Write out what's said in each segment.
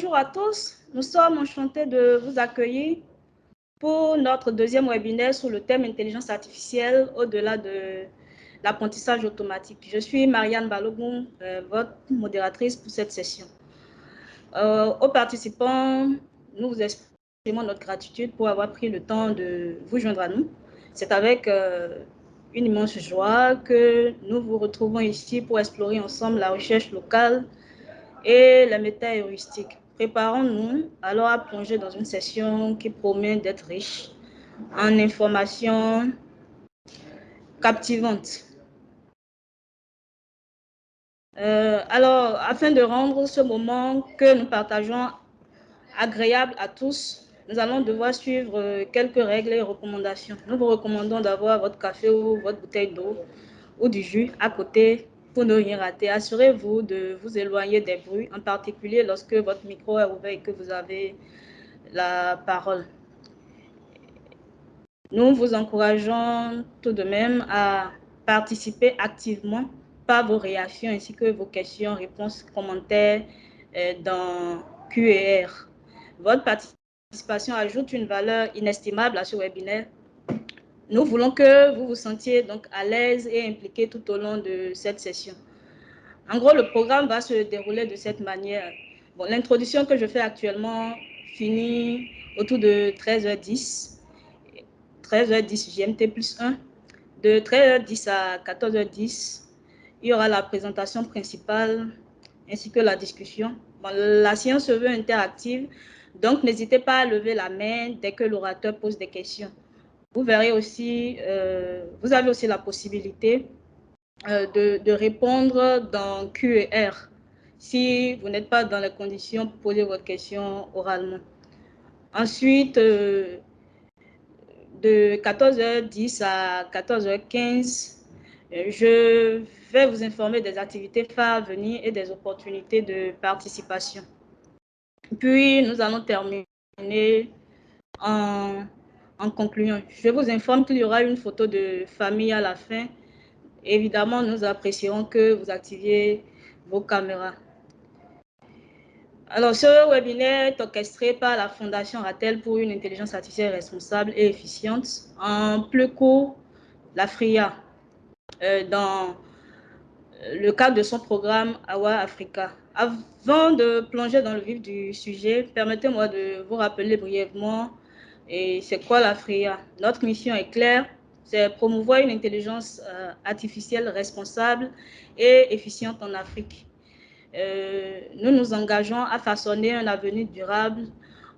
bonjour à tous. Nous sommes enchantés de vous accueillir pour notre deuxième webinaire sur le thème intelligence artificielle au-delà de l'apprentissage automatique. Je suis Marianne Balogun, votre modératrice pour cette session. Aux participants, nous vous exprimons notre gratitude pour avoir pris le temps de vous joindre à nous. C'est avec une immense joie que nous vous retrouvons ici pour explorer ensemble la recherche locale et la méta-heuristique. Préparons-nous alors à plonger dans une session qui promet d'être riche en informations captivantes. Alors, afin de rendre ce moment que nous partageons agréable à tous, nous allons devoir suivre quelques règles et recommandations. Nous vous recommandons d'avoir votre café ou votre bouteille d'eau ou du jus à côté pour ne rien rater. Assurez-vous de vous éloigner des bruits, en particulier lorsque votre micro est ouvert et que vous avez la parole. Nous vous encourageons tout de même à participer activement par vos réactions ainsi que vos questions, réponses, commentaires dans Q&R. Votre participation ajoute une valeur inestimable à ce webinaire. Nous voulons que vous vous sentiez donc à l'aise et impliqué tout au long de cette session. En gros, le programme va se dérouler de cette manière. Bon, l'introduction que je fais actuellement finit autour de 13h10. 13h10 GMT plus 1. De 13h10 à 14h10, il y aura la présentation principale ainsi que la discussion. Bon, la séance se veut interactive, donc n'hésitez pas à lever la main dès que l'orateur pose des questions. Vous verrez aussi, vous avez aussi la possibilité de répondre dans Q&R si vous n'êtes pas dans les conditions pour poser votre question oralement. Ensuite, de 14h10 à 14h15, je vais vous informer des activités phares à venir et des opportunités de participation. Puis, nous allons terminer en concluant. Je vous informe qu'il y aura une photo de famille à la fin. Évidemment, nous apprécierons que vous activiez vos caméras. Alors, ce webinaire est orchestré par la Fondation Ratel pour une intelligence artificielle responsable et efficiente, en plus court, la FRIA, dans le cadre de son programme AWA Africa. Avant de plonger dans le vif du sujet, permettez-moi de vous rappeler brièvement c'est quoi la FRIA. Notre mission est claire, c'est promouvoir une intelligence artificielle responsable et efficiente en Afrique. Nous nous engageons à façonner un avenir durable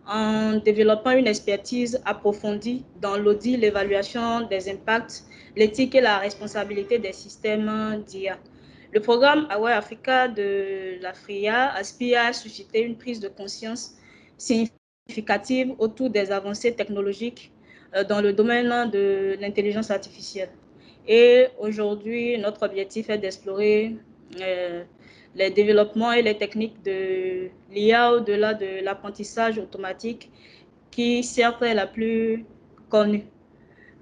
en développant une expertise approfondie dans l'audit, l'évaluation des impacts, l'éthique et la responsabilité des systèmes d'IA. Le programme AWA Africa de la FRIA aspire à susciter une prise de conscience significative autour des avancées technologiques dans le domaine de l'intelligence artificielle. Et aujourd'hui, notre objectif est d'explorer les développements et les techniques de l'IA au-delà de l'apprentissage automatique, qui certes est la plus connue.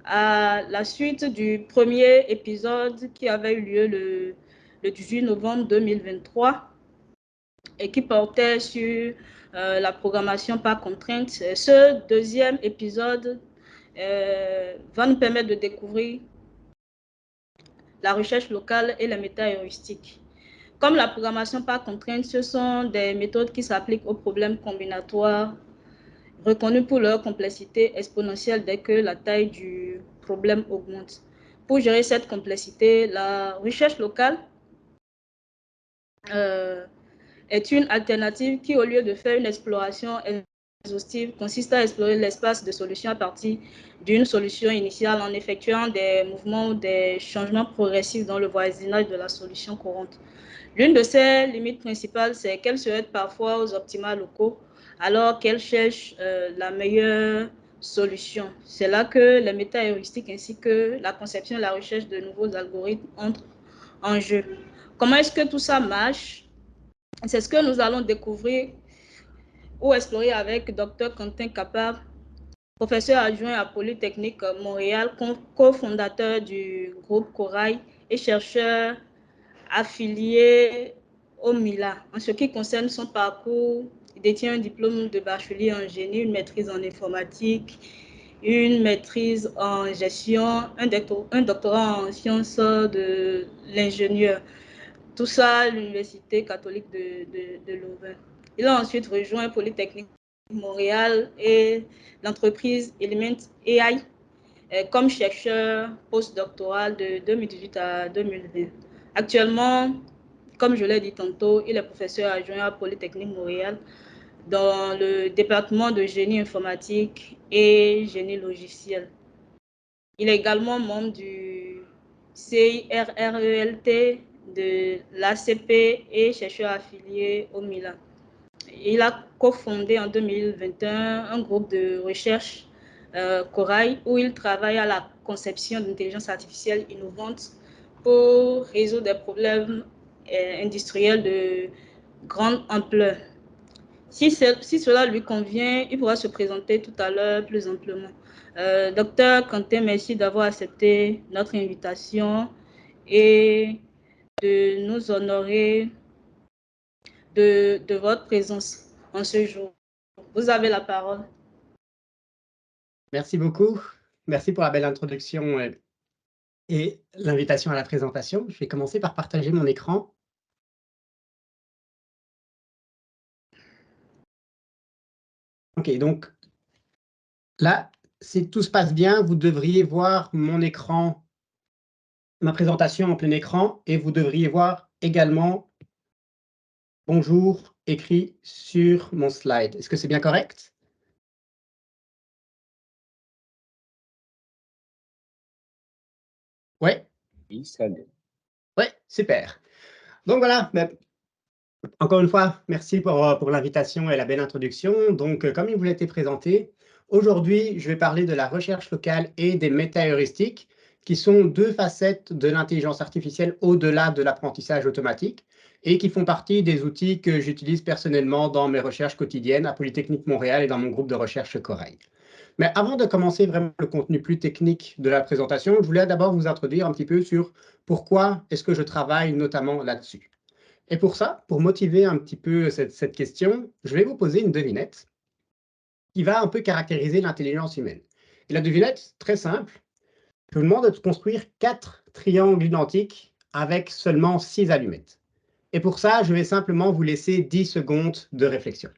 À la suite du premier épisode qui avait eu lieu le 18 novembre 2023 et qui portait sur la programmation par contrainte, ce deuxième épisode va nous permettre de découvrir la recherche locale et les méta-heuristiques. Comme la programmation par contrainte, ce sont des méthodes qui s'appliquent aux problèmes combinatoires reconnus pour leur complexité exponentielle dès que la taille du problème augmente. Pour gérer cette complexité, la recherche locale est une alternative qui, au lieu de faire une exploration exhaustive, consiste à explorer l'espace de solution à partir d'une solution initiale en effectuant des mouvements ou des changements progressifs dans le voisinage de la solution courante. L'une de ses limites principales, c'est qu'elle se heurte parfois aux optimales locaux, alors qu'elle cherche la meilleure solution. C'est là que les méta-heuristiques ainsi que la conception et la recherche de nouveaux algorithmes entrent en jeu. Comment est-ce que tout ça marche? C'est ce que nous allons découvrir ou explorer avec Dr Quentin Capard, professeur adjoint à Polytechnique Montréal, cofondateur du groupe Corail et chercheur affilié au MILA. En ce qui concerne son parcours Il détient un diplôme de bachelier en génie, une maîtrise en informatique, une maîtrise en gestion, un doctorat en sciences de l'ingénieur. Tout ça à l'Université catholique de Louvain. Il a ensuite rejoint Polytechnique Montréal et l'entreprise Element AI comme chercheur postdoctoral de 2018 à 2020. Actuellement, comme je l'ai dit tantôt, il est professeur adjoint à Polytechnique Montréal dans le département de génie informatique et génie logiciel. Il est également membre du CIRRELT de l'ACP et chercheur affilié au Milan. Il a cofondé en 2021 un groupe de recherche Corail où il travaille à la conception d'intelligence artificielle innovante pour résoudre des problèmes industriels de grande ampleur. Si cela lui convient, il pourra se présenter tout à l'heure plus amplement. Docteur Quentin, merci d'avoir accepté notre invitation et de nous honorer de votre présence en ce jour. Vous avez la parole. Merci beaucoup. Merci pour la belle introduction et l'invitation à la présentation. Je vais commencer par partager mon écran. OK, donc là, si tout se passe bien, vous devriez voir mon écran, ma présentation en plein écran, et vous devriez voir également « Bonjour » écrit sur mon slide. Est-ce que c'est bien correct? Oui? Oui, salut. Oui, super. Donc voilà, encore une fois, merci pour l'invitation et la belle introduction. Donc, comme il vous a été présenté, aujourd'hui, je vais parler de la recherche locale et des méta-heuristiques, qui sont deux facettes de l'intelligence artificielle au-delà de l'apprentissage automatique et qui font partie des outils que j'utilise personnellement dans mes recherches quotidiennes à Polytechnique Montréal et dans mon groupe de recherche Corail. Mais avant de commencer vraiment le contenu plus technique de la présentation, je voulais d'abord vous introduire un petit peu sur pourquoi est-ce que je travaille notamment là-dessus. Et pour ça, pour motiver un petit peu cette question, je vais vous poser une devinette qui va un peu caractériser l'intelligence humaine. Et la devinette, très simple, je vous demande de construire 4 triangles identiques avec seulement 6 allumettes. Et pour ça, je vais simplement vous laisser 10 secondes de réflexion.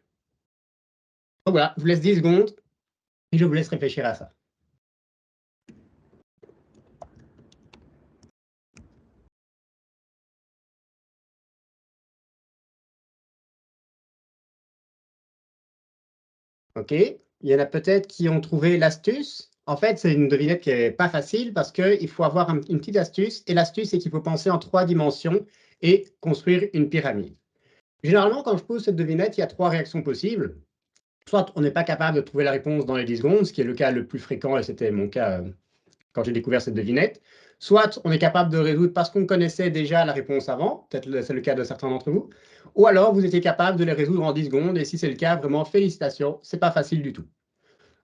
Donc voilà, je vous laisse 10 secondes et je vous laisse réfléchir à ça. OK, il y en a peut-être qui ont trouvé l'astuce. En fait, c'est une devinette qui n'est pas facile parce qu'il faut avoir une petite astuce. Et l'astuce, c'est qu'il faut penser en 3 dimensions et construire une pyramide. Généralement, quand je pose cette devinette, il y a 3 réactions possibles. Soit on n'est pas capable de trouver la réponse dans les 10 secondes, ce qui est le cas le plus fréquent, et c'était mon cas quand j'ai découvert cette devinette. Soit on est capable de résoudre parce qu'on connaissait déjà la réponse avant, peut-être c'est le cas de certains d'entre vous, ou alors vous étiez capable de les résoudre en 10 secondes, et si c'est le cas, vraiment félicitations, c'est pas facile du tout.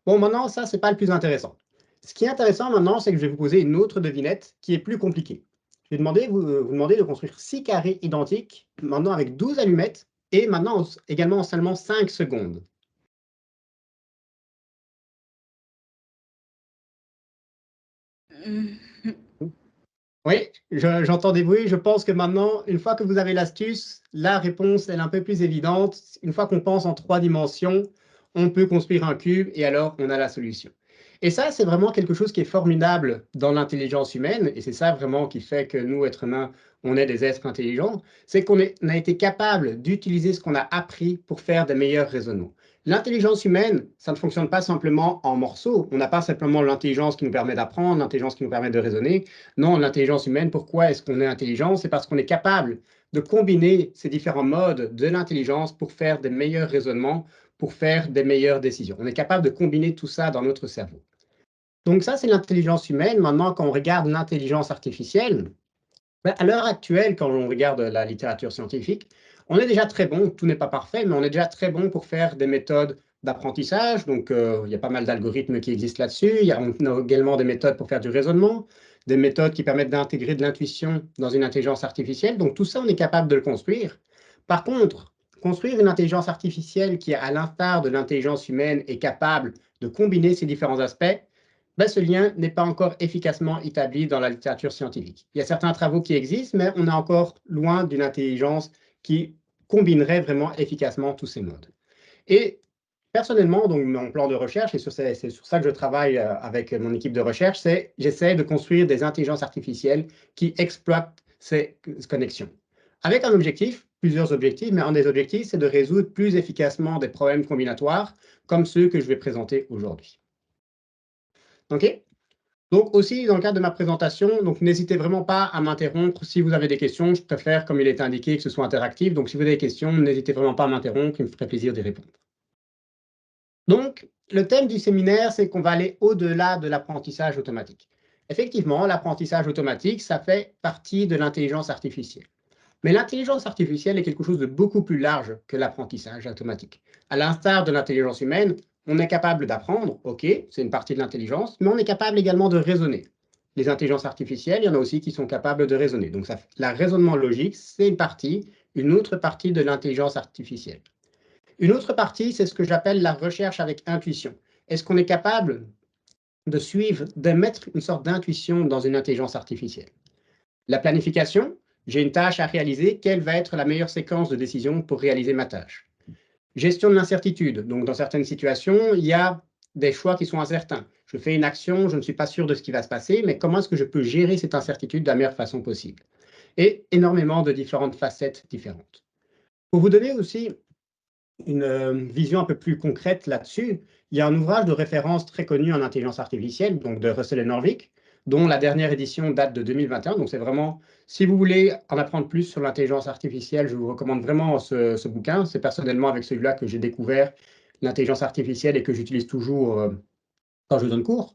Bon, maintenant, ça, c'est pas le plus intéressant. Ce qui est intéressant maintenant, c'est que je vais vous poser une autre devinette qui est plus compliquée. Je vais vous demander de construire 6 carrés identiques, maintenant avec 12 allumettes, et maintenant également en seulement 5 secondes. Oui, j'entends des bruits. Je pense que maintenant, une fois que vous avez l'astuce, la réponse est un peu plus évidente. Une fois qu'on pense en 3 dimensions, on peut construire un cube et alors on a la solution. Et ça, c'est vraiment quelque chose qui est formidable dans l'intelligence humaine, et c'est ça vraiment qui fait que nous, êtres humains, on est des êtres intelligents, c'est qu'on a été capable d'utiliser ce qu'on a appris pour faire des meilleurs raisonnements. L'intelligence humaine, ça ne fonctionne pas simplement en morceaux. On n'a pas simplement l'intelligence qui nous permet d'apprendre, l'intelligence qui nous permet de raisonner. Non, l'intelligence humaine, pourquoi est-ce qu'on est intelligent? C'est parce qu'on est capable de combiner ces différents modes de l'intelligence pour faire des meilleurs raisonnements, pour faire des meilleures décisions. On est capable de combiner tout ça dans notre cerveau. Donc ça, c'est l'intelligence humaine. Maintenant, quand on regarde l'intelligence artificielle, à l'heure actuelle, quand on regarde la littérature scientifique, on est déjà très bon, tout n'est pas parfait, mais on est déjà très bon pour faire des méthodes d'apprentissage. Donc, il y a pas mal d'algorithmes qui existent là-dessus. On a également des méthodes pour faire du raisonnement, des méthodes qui permettent d'intégrer de l'intuition dans une intelligence artificielle. Donc, tout ça, on est capable de le construire. Par contre, Construire une intelligence artificielle qui, à l'instar de l'intelligence humaine, est capable de combiner ces différents aspects, ben, ce lien n'est pas encore efficacement établi dans la littérature scientifique. Il y a certains travaux qui existent, mais on est encore loin d'une intelligence qui combinerait vraiment efficacement tous ces modes. Et personnellement, donc, mon plan de recherche, et c'est sur ça que je travaille avec mon équipe de recherche, c'est j'essaie de construire des intelligences artificielles qui exploitent ces connexions. Avec un objectif, plusieurs objectifs, mais un des objectifs, c'est de résoudre plus efficacement des problèmes combinatoires comme ceux que je vais présenter aujourd'hui. OK? Donc aussi, dans le cadre de ma présentation, donc n'hésitez vraiment pas à m'interrompre si vous avez des questions. Je préfère, comme il est indiqué, que ce soit interactif. Donc si vous avez des questions, n'hésitez vraiment pas à m'interrompre, il me ferait plaisir d'y répondre. Donc, le thème du séminaire, c'est qu'on va aller au-delà de l'apprentissage automatique. Effectivement, l'apprentissage automatique, ça fait partie de l'intelligence artificielle. Mais l'intelligence artificielle est quelque chose de beaucoup plus large que l'apprentissage automatique. À l'instar de l'intelligence humaine, on est capable d'apprendre, ok, c'est une partie de l'intelligence, mais on est capable également de raisonner. Les intelligences artificielles, il y en a aussi qui sont capables de raisonner. Donc, la raisonnement logique, c'est une autre partie de l'intelligence artificielle. Une autre partie, c'est ce que j'appelle la recherche avec intuition. Est-ce qu'on est capable de suivre, de mettre une sorte d'intuition dans une intelligence artificielle? La planification, j'ai une tâche à réaliser, quelle va être la meilleure séquence de décision pour réaliser ma tâche? Gestion de l'incertitude, donc dans certaines situations, il y a des choix qui sont incertains. Je fais une action, je ne suis pas sûr de ce qui va se passer, mais comment est-ce que je peux gérer cette incertitude de la meilleure façon possible? Et énormément de différentes facettes différentes. Pour vous donner aussi une vision un peu plus concrète là-dessus, il y a un ouvrage de référence très connu en intelligence artificielle, donc de Russell et Norvig, dont la dernière édition date de 2021. Donc c'est vraiment, si vous voulez en apprendre plus sur l'intelligence artificielle, je vous recommande vraiment ce bouquin. C'est personnellement avec celui-là que j'ai découvert l'intelligence artificielle et que j'utilise toujours quand je donne cours.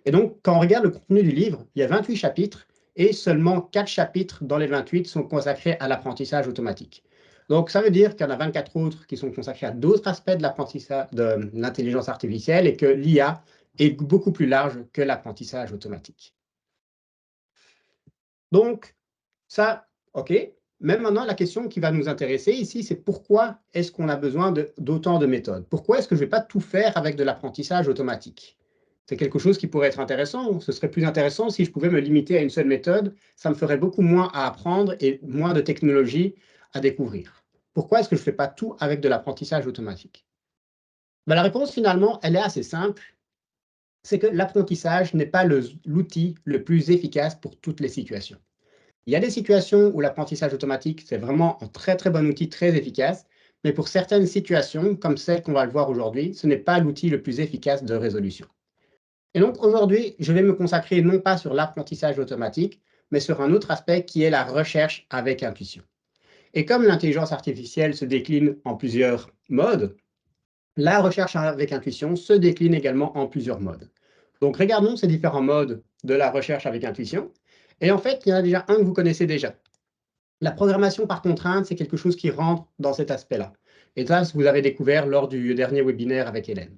Et donc, quand on regarde le contenu du livre, il y a 28 chapitres et seulement 4 chapitres dans les 28 sont consacrés à l'apprentissage automatique. Donc, ça veut dire qu'il y en a 24 autres qui sont consacrés à d'autres aspects de l'apprentissage de l'intelligence artificielle et que l'IA est beaucoup plus large que l'apprentissage automatique. Donc, ça, OK. Mais maintenant, la question qui va nous intéresser ici, c'est pourquoi est-ce qu'on a besoin d'autant de méthodes? Pourquoi est-ce que je ne vais pas tout faire avec de l'apprentissage automatique? C'est quelque chose qui pourrait être intéressant. Ce serait plus intéressant si je pouvais me limiter à une seule méthode. Ça me ferait beaucoup moins à apprendre et moins de technologie à découvrir. Pourquoi est-ce que je ne fais pas tout avec de l'apprentissage automatique? Ben, la réponse, finalement, elle est assez simple. C'est que l'apprentissage n'est pas l'outil le plus efficace pour toutes les situations. Il y a des situations où l'apprentissage automatique, c'est vraiment un très très bon outil, très efficace, mais pour certaines situations, comme celle qu'on va le voir aujourd'hui, ce n'est pas l'outil le plus efficace de résolution. Et donc aujourd'hui, je vais me consacrer non pas sur l'apprentissage automatique, mais sur un autre aspect qui est la recherche avec intuition. Et comme l'intelligence artificielle se décline en plusieurs modes, la recherche avec intuition se décline également en plusieurs modes. Donc regardons ces différents modes de la recherche avec intuition. Et en fait, il y en a déjà un que vous connaissez déjà. La programmation par contrainte, c'est quelque chose qui rentre dans cet aspect-là. Et ça, vous avez découvert lors du dernier webinaire avec Hélène.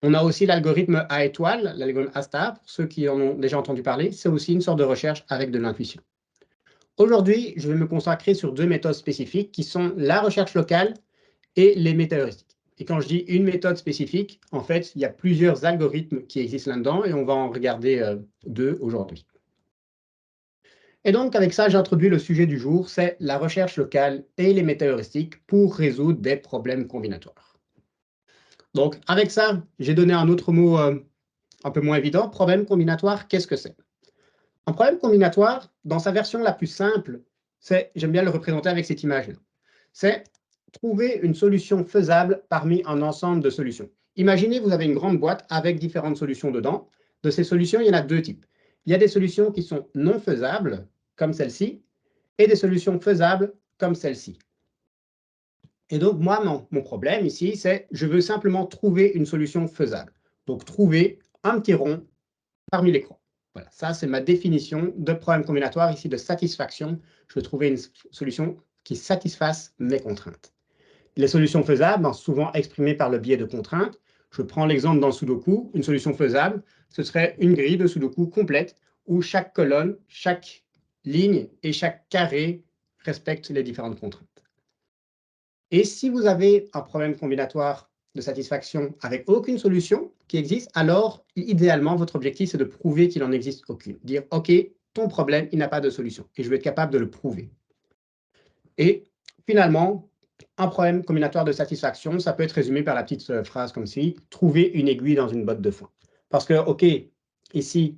On a aussi l'algorithme A étoile, l'algorithme A-star, pour ceux qui en ont déjà entendu parler. C'est aussi une sorte de recherche avec de l'intuition. Aujourd'hui, je vais me consacrer sur deux méthodes spécifiques qui sont la recherche locale et les métaheuristiques. Et quand je dis une méthode spécifique, en fait, il y a plusieurs algorithmes qui existent là-dedans et on va en regarder deux aujourd'hui. Et donc, avec ça, j'introduis le sujet du jour, c'est la recherche locale et les métaheuristiques pour résoudre des problèmes combinatoires. Donc, avec ça, j'ai donné un autre mot un peu moins évident. Problème combinatoire, qu'est-ce que c'est? Un problème combinatoire, dans sa version la plus simple, j'aime bien le représenter avec cette image-là, c'est trouver une solution faisable parmi un ensemble de solutions. Imaginez, vous avez une grande boîte avec différentes solutions dedans. De ces solutions, il y en a deux types. Il y a des solutions qui sont non faisables, comme celle-ci, et des solutions faisables, comme celle-ci. Et donc, moi, mon problème ici, c'est je veux simplement trouver une solution faisable. Donc, trouver un petit rond parmi l'écran. Voilà, ça, c'est ma définition de problème combinatoire, ici de satisfaction. Je veux trouver une solution qui satisfasse mes contraintes. Les solutions faisables, souvent exprimées par le biais de contraintes. Je prends l'exemple dans le Sudoku. Une solution faisable, ce serait une grille de Sudoku complète où chaque colonne, chaque ligne et chaque carré respectent les différentes contraintes. Et si vous avez un problème combinatoire de satisfaction avec aucune solution qui existe, alors idéalement, votre objectif, c'est de prouver qu'il n'en existe aucune. Dire, OK, ton problème, il n'a pas de solution. Et je vais être capable de le prouver. Et finalement, un problème combinatoire de satisfaction, ça peut être résumé par la petite phrase comme ci, trouver une aiguille dans une botte de foin. Parce que, OK, ici,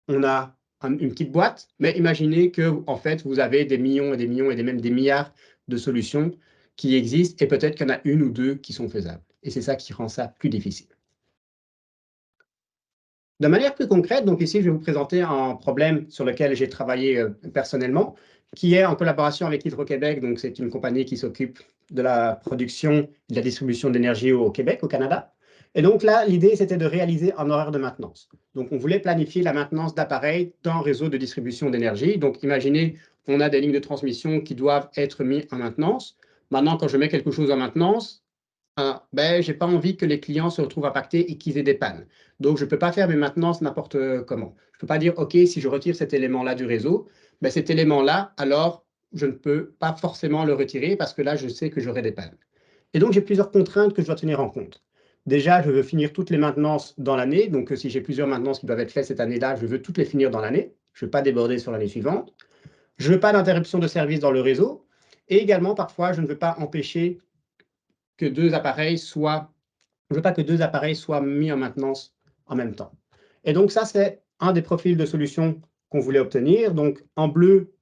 on a une petite boîte, mais imaginez que, en fait, vous avez des millions et des millions et même des milliards de solutions qui existent, et peut-être qu'il y en a une ou deux qui sont faisables. Et c'est ça qui rend ça plus difficile. De manière plus concrète, donc ici, je vais vous présenter un problème sur lequel j'ai travaillé personnellement, qui est en collaboration avec Hydro-Québec. Donc, c'est une compagnie qui s'occupe de la production et de la distribution d'énergie au Québec, au Canada. Et donc là, l'idée, c'était de réaliser un horaire de maintenance. Donc, on voulait planifier la maintenance d'appareils dans un réseau de distribution d'énergie. Donc, imaginez, on a des lignes de transmission qui doivent être mises en maintenance. Maintenant, quand je mets quelque chose en maintenance, je n'ai pas envie que les clients se retrouvent impactés et qu'ils aient des pannes. Donc, je ne peux pas faire mes maintenances n'importe comment. Je ne peux pas dire, OK, si je retire cet élément-là du réseau, cet élément-là, alors, je ne peux pas forcément le retirer parce que là, je sais que j'aurai des pannes. Et donc, j'ai plusieurs contraintes que je dois tenir en compte. Déjà, je veux finir toutes les maintenances dans l'année. Donc, si j'ai plusieurs maintenances qui doivent être faites cette année-là, je veux toutes les finir dans l'année. Je ne veux pas déborder sur l'année suivante. Je ne veux pas d'interruption de service dans le réseau. Et également, parfois, je ne veux pas empêcher que deux appareils soient, je veux pas que deux appareils soient mis en maintenance en même temps. Et donc ça, c'est un des profils de solutions qu'on voulait obtenir. Donc en bleu,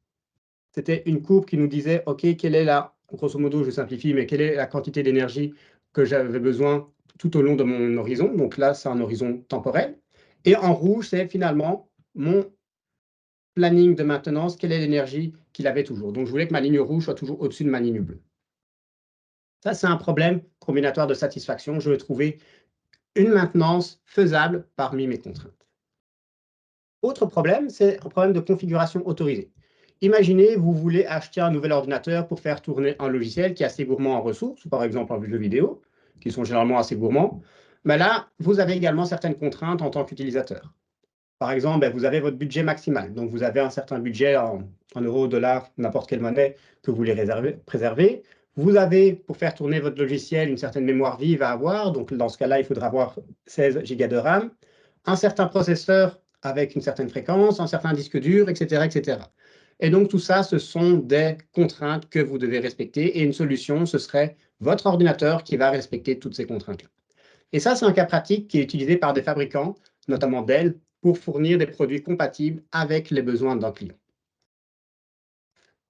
c'était une courbe qui nous disait, OK, quelle est la, grosso modo, je simplifie, mais quelle est la quantité d'énergie que j'avais besoin tout au long de mon horizon. Donc là, c'est un horizon temporel. Et en rouge, c'est finalement mon planning de maintenance, quelle est l'énergie qu'il avait toujours. Donc je voulais que ma ligne rouge soit toujours au-dessus de ma ligne bleue. Ça, c'est un problème combinatoire de satisfaction. Je veux trouver une maintenance faisable parmi mes contraintes. Autre problème, c'est un problème de configuration autorisée. Imaginez, vous voulez acheter un nouvel ordinateur pour faire tourner un logiciel qui est assez gourmand en ressources, par exemple en jeux vidéo, qui sont généralement assez gourmands. Mais là, vous avez également certaines contraintes en tant qu'utilisateur. Par exemple, vous avez votre budget maximal. Donc, vous avez un certain budget en euros, dollars, n'importe quelle monnaie que vous voulez préserver. Vous avez, pour faire tourner votre logiciel, une certaine mémoire vive à avoir. Donc, dans ce cas-là, il faudra avoir 16 Go de RAM, un certain processeur avec une certaine fréquence, un certain disque dur, etc., etc. Et donc, tout ça, ce sont des contraintes que vous devez respecter. Et une solution, ce serait votre ordinateur qui va respecter toutes ces contraintes-là. Et ça, c'est un cas pratique qui est utilisé par des fabricants, notamment Dell, pour fournir des produits compatibles avec les besoins d'un client.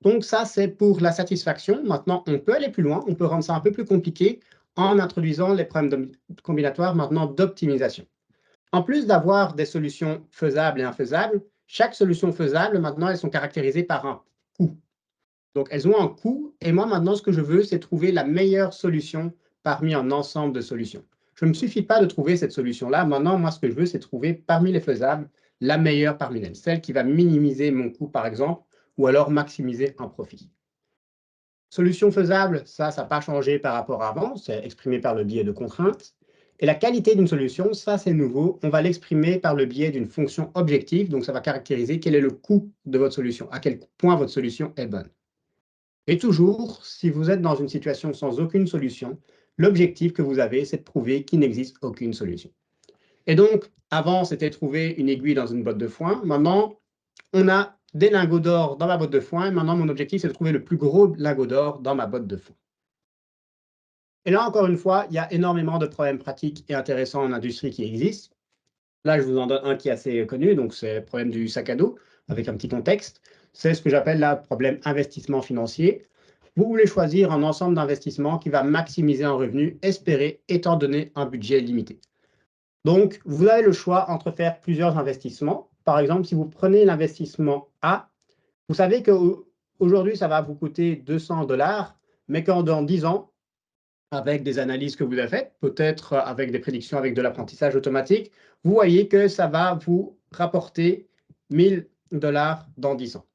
Donc ça, c'est pour la satisfaction. Maintenant, on peut aller plus loin, on peut rendre ça un peu plus compliqué en introduisant les problèmes combinatoires maintenant d'optimisation. En plus d'avoir des solutions faisables et infaisables, chaque solution faisable, maintenant, elles sont caractérisées par un coût. Donc, elles ont un coût, et moi, maintenant, ce que je veux, c'est trouver la meilleure solution parmi un ensemble de solutions. Je ne me suffit pas de trouver cette solution-là. Maintenant, moi, ce que je veux, c'est trouver parmi les faisables la meilleure parmi elles, celle qui va minimiser mon coût, par exemple, ou alors maximiser un profit. Solution faisable, ça n'a pas changé par rapport à avant, c'est exprimé par le biais de contraintes. Et la qualité d'une solution, ça, c'est nouveau, on va l'exprimer par le biais d'une fonction objective, donc ça va caractériser quel est le coût de votre solution, à quel point votre solution est bonne. Et toujours, si vous êtes dans une situation sans aucune solution, l'objectif que vous avez, c'est de prouver qu'il n'existe aucune solution. Et donc, avant, c'était trouver une aiguille dans une botte de foin. Maintenant, on a des lingots d'or dans ma botte de foin. Et maintenant, mon objectif, c'est de trouver le plus gros lingot d'or dans ma botte de foin. Et là, encore une fois, il y a énormément de problèmes pratiques et intéressants en industrie qui existent. Là, je vous en donne un qui est assez connu, donc c'est le problème du sac à dos, avec un petit contexte. C'est ce que j'appelle le problème investissement financier. Vous voulez choisir un ensemble d'investissements qui va maximiser un revenu espéré étant donné un budget limité. Donc, vous avez le choix entre faire plusieurs investissements. Par exemple, si vous prenez l'investissement A, vous savez qu'aujourd'hui, ça va vous coûter 200 $, mais qu'en dans 10 ans, avec des analyses que vous avez faites, peut-être avec des prédictions avec de l'apprentissage automatique, vous voyez que ça va vous rapporter 1000 $ dans 10 ans.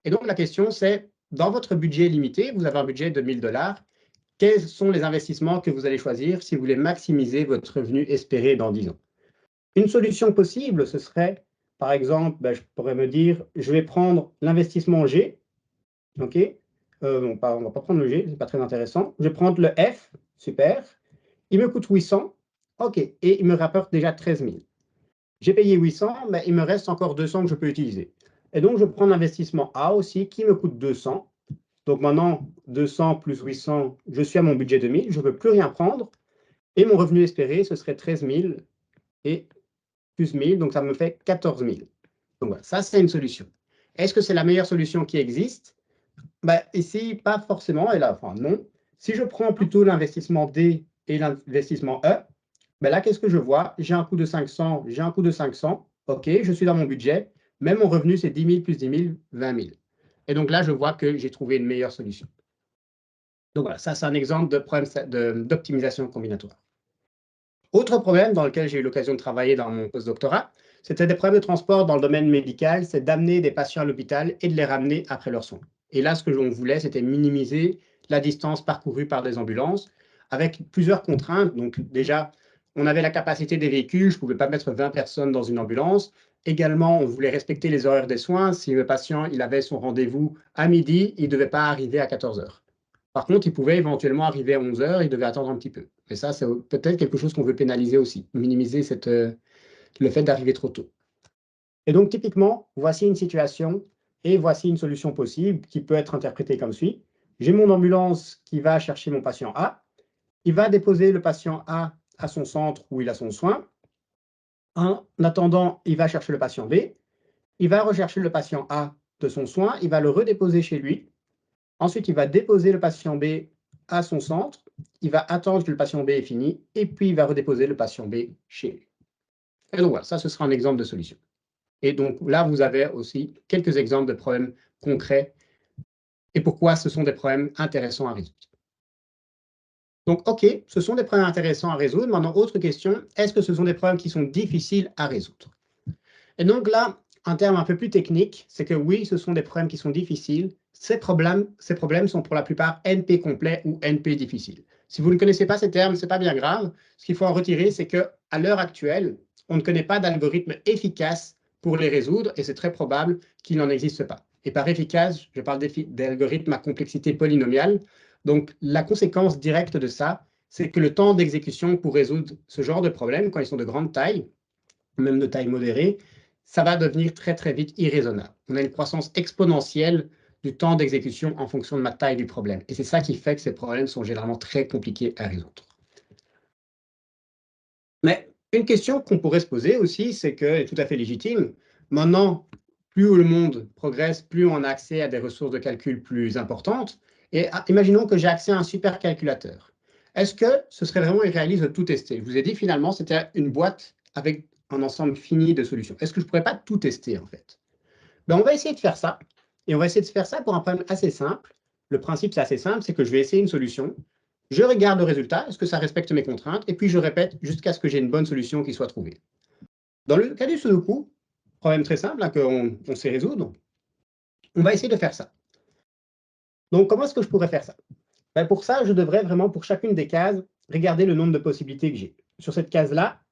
Et donc, la question, c'est, dans votre budget limité, vous avez un budget de 1000 $, quels sont les investissements que vous allez choisir si vous voulez maximiser votre revenu espéré dans 10 ans? Une solution possible, ce serait, par exemple, je pourrais me dire, je vais prendre l'investissement G, OK, on ne va pas prendre le G, ce n'est pas très intéressant. Je vais prendre le F, super. Il me coûte 800, OK, et il me rapporte déjà 13 000. J'ai payé 800, mais il me reste encore 200 que je peux utiliser. Et donc, je prends l'investissement A aussi, qui me coûte 200. Donc maintenant, 200 plus 800, je suis à mon budget de 1000, je ne veux plus rien prendre. Et mon revenu espéré, ce serait 13 000 et plus 1000, donc ça me fait 14 000. Donc voilà, ça, c'est une solution. Est-ce que c'est la meilleure solution qui existe? Ben, ici, pas forcément, et là, enfin non. Si je prends plutôt l'investissement D et l'investissement E, ben là, qu'est-ce que je vois? J'ai un coût de 500, j'ai un coût de 500, OK, je suis dans mon budget, mais mon revenu, c'est 10 000 plus 10 000, 20 000. Et donc là, je vois que j'ai trouvé une meilleure solution. Donc voilà, ça, c'est un exemple de problème d'optimisation combinatoire. Autre problème dans lequel j'ai eu l'occasion de travailler dans mon postdoctorat, c'était des problèmes de transport dans le domaine médical, c'est d'amener des patients à l'hôpital et de les ramener après leurs soins. Et là, ce que l'on voulait, c'était minimiser la distance parcourue par des ambulances avec plusieurs contraintes. Donc déjà, on avait la capacité des véhicules, je ne pouvais pas mettre 20 personnes dans une ambulance. Également, on voulait respecter les horaires des soins. Si le patient il avait son rendez-vous à midi, il ne devait pas arriver à 14 heures. Par contre, il pouvait éventuellement arriver à 11 heures, il devait attendre un petit peu. Et ça, c'est peut-être quelque chose qu'on veut pénaliser aussi, minimiser le fait d'arriver trop tôt. Et donc, typiquement, voici une situation et voici une solution possible qui peut être interprétée comme suit. J'ai mon ambulance qui va chercher mon patient A. Il va déposer le patient A à son centre où il a son soin. En attendant, il va chercher le patient B. Il va rechercher le patient A de son soin. Il va le redéposer chez lui. Ensuite, il va déposer le patient B à son centre. Il va attendre que le patient B ait fini. Et puis, il va redéposer le patient B chez lui. Et donc, voilà, ça, ce sera un exemple de solution. Et donc, là, vous avez aussi quelques exemples de problèmes concrets et pourquoi ce sont des problèmes intéressants à résoudre. Donc, OK, ce sont des problèmes intéressants à résoudre. Maintenant, autre question, est-ce que ce sont des problèmes qui sont difficiles à résoudre? Et donc là, un terme un peu plus technique, c'est que oui, ce sont des problèmes qui sont difficiles. Ces problèmes sont pour la plupart NP complet ou NP difficile. Si vous ne connaissez pas ces termes, ce n'est pas bien grave. Ce qu'il faut en retirer, c'est qu'à l'heure actuelle, on ne connaît pas d'algorithme efficace pour les résoudre et c'est très probable qu'il n'en existe pas. Et par efficace, je parle d'algorithmes à complexité polynomiale. Donc, la conséquence directe de ça, c'est que le temps d'exécution pour résoudre ce genre de problème, quand ils sont de grande taille, même de taille modérée, ça va devenir très, très vite irraisonnable. On a une croissance exponentielle du temps d'exécution en fonction de la taille du problème. Et c'est ça qui fait que ces problèmes sont généralement très compliqués à résoudre. Mais une question qu'on pourrait se poser aussi, c'est que, et tout à fait légitime, maintenant, plus le monde progresse, plus on a accès à des ressources de calcul plus importantes. Et imaginons que j'ai accès à un supercalculateur. Est-ce que ce serait vraiment irréaliste de tout tester? Je vous ai dit finalement, c'était une boîte avec un ensemble fini de solutions. Est-ce que je ne pourrais pas tout tester en fait? Ben, on va essayer de faire ça. Et on va essayer de faire ça pour un problème assez simple. Le principe, c'est assez simple, c'est que je vais essayer une solution. Je regarde le résultat, est-ce que ça respecte mes contraintes? Et puis, je répète jusqu'à ce que j'ai une bonne solution qui soit trouvée. Dans le cas du Sudoku, problème très simple hein, qu'on sait résoudre, on va essayer de faire ça. Donc, comment est-ce que je pourrais faire ça? Ben, pour ça, je devrais vraiment, pour chacune des cases, regarder le nombre de possibilités que j'ai. Sur cette case-là,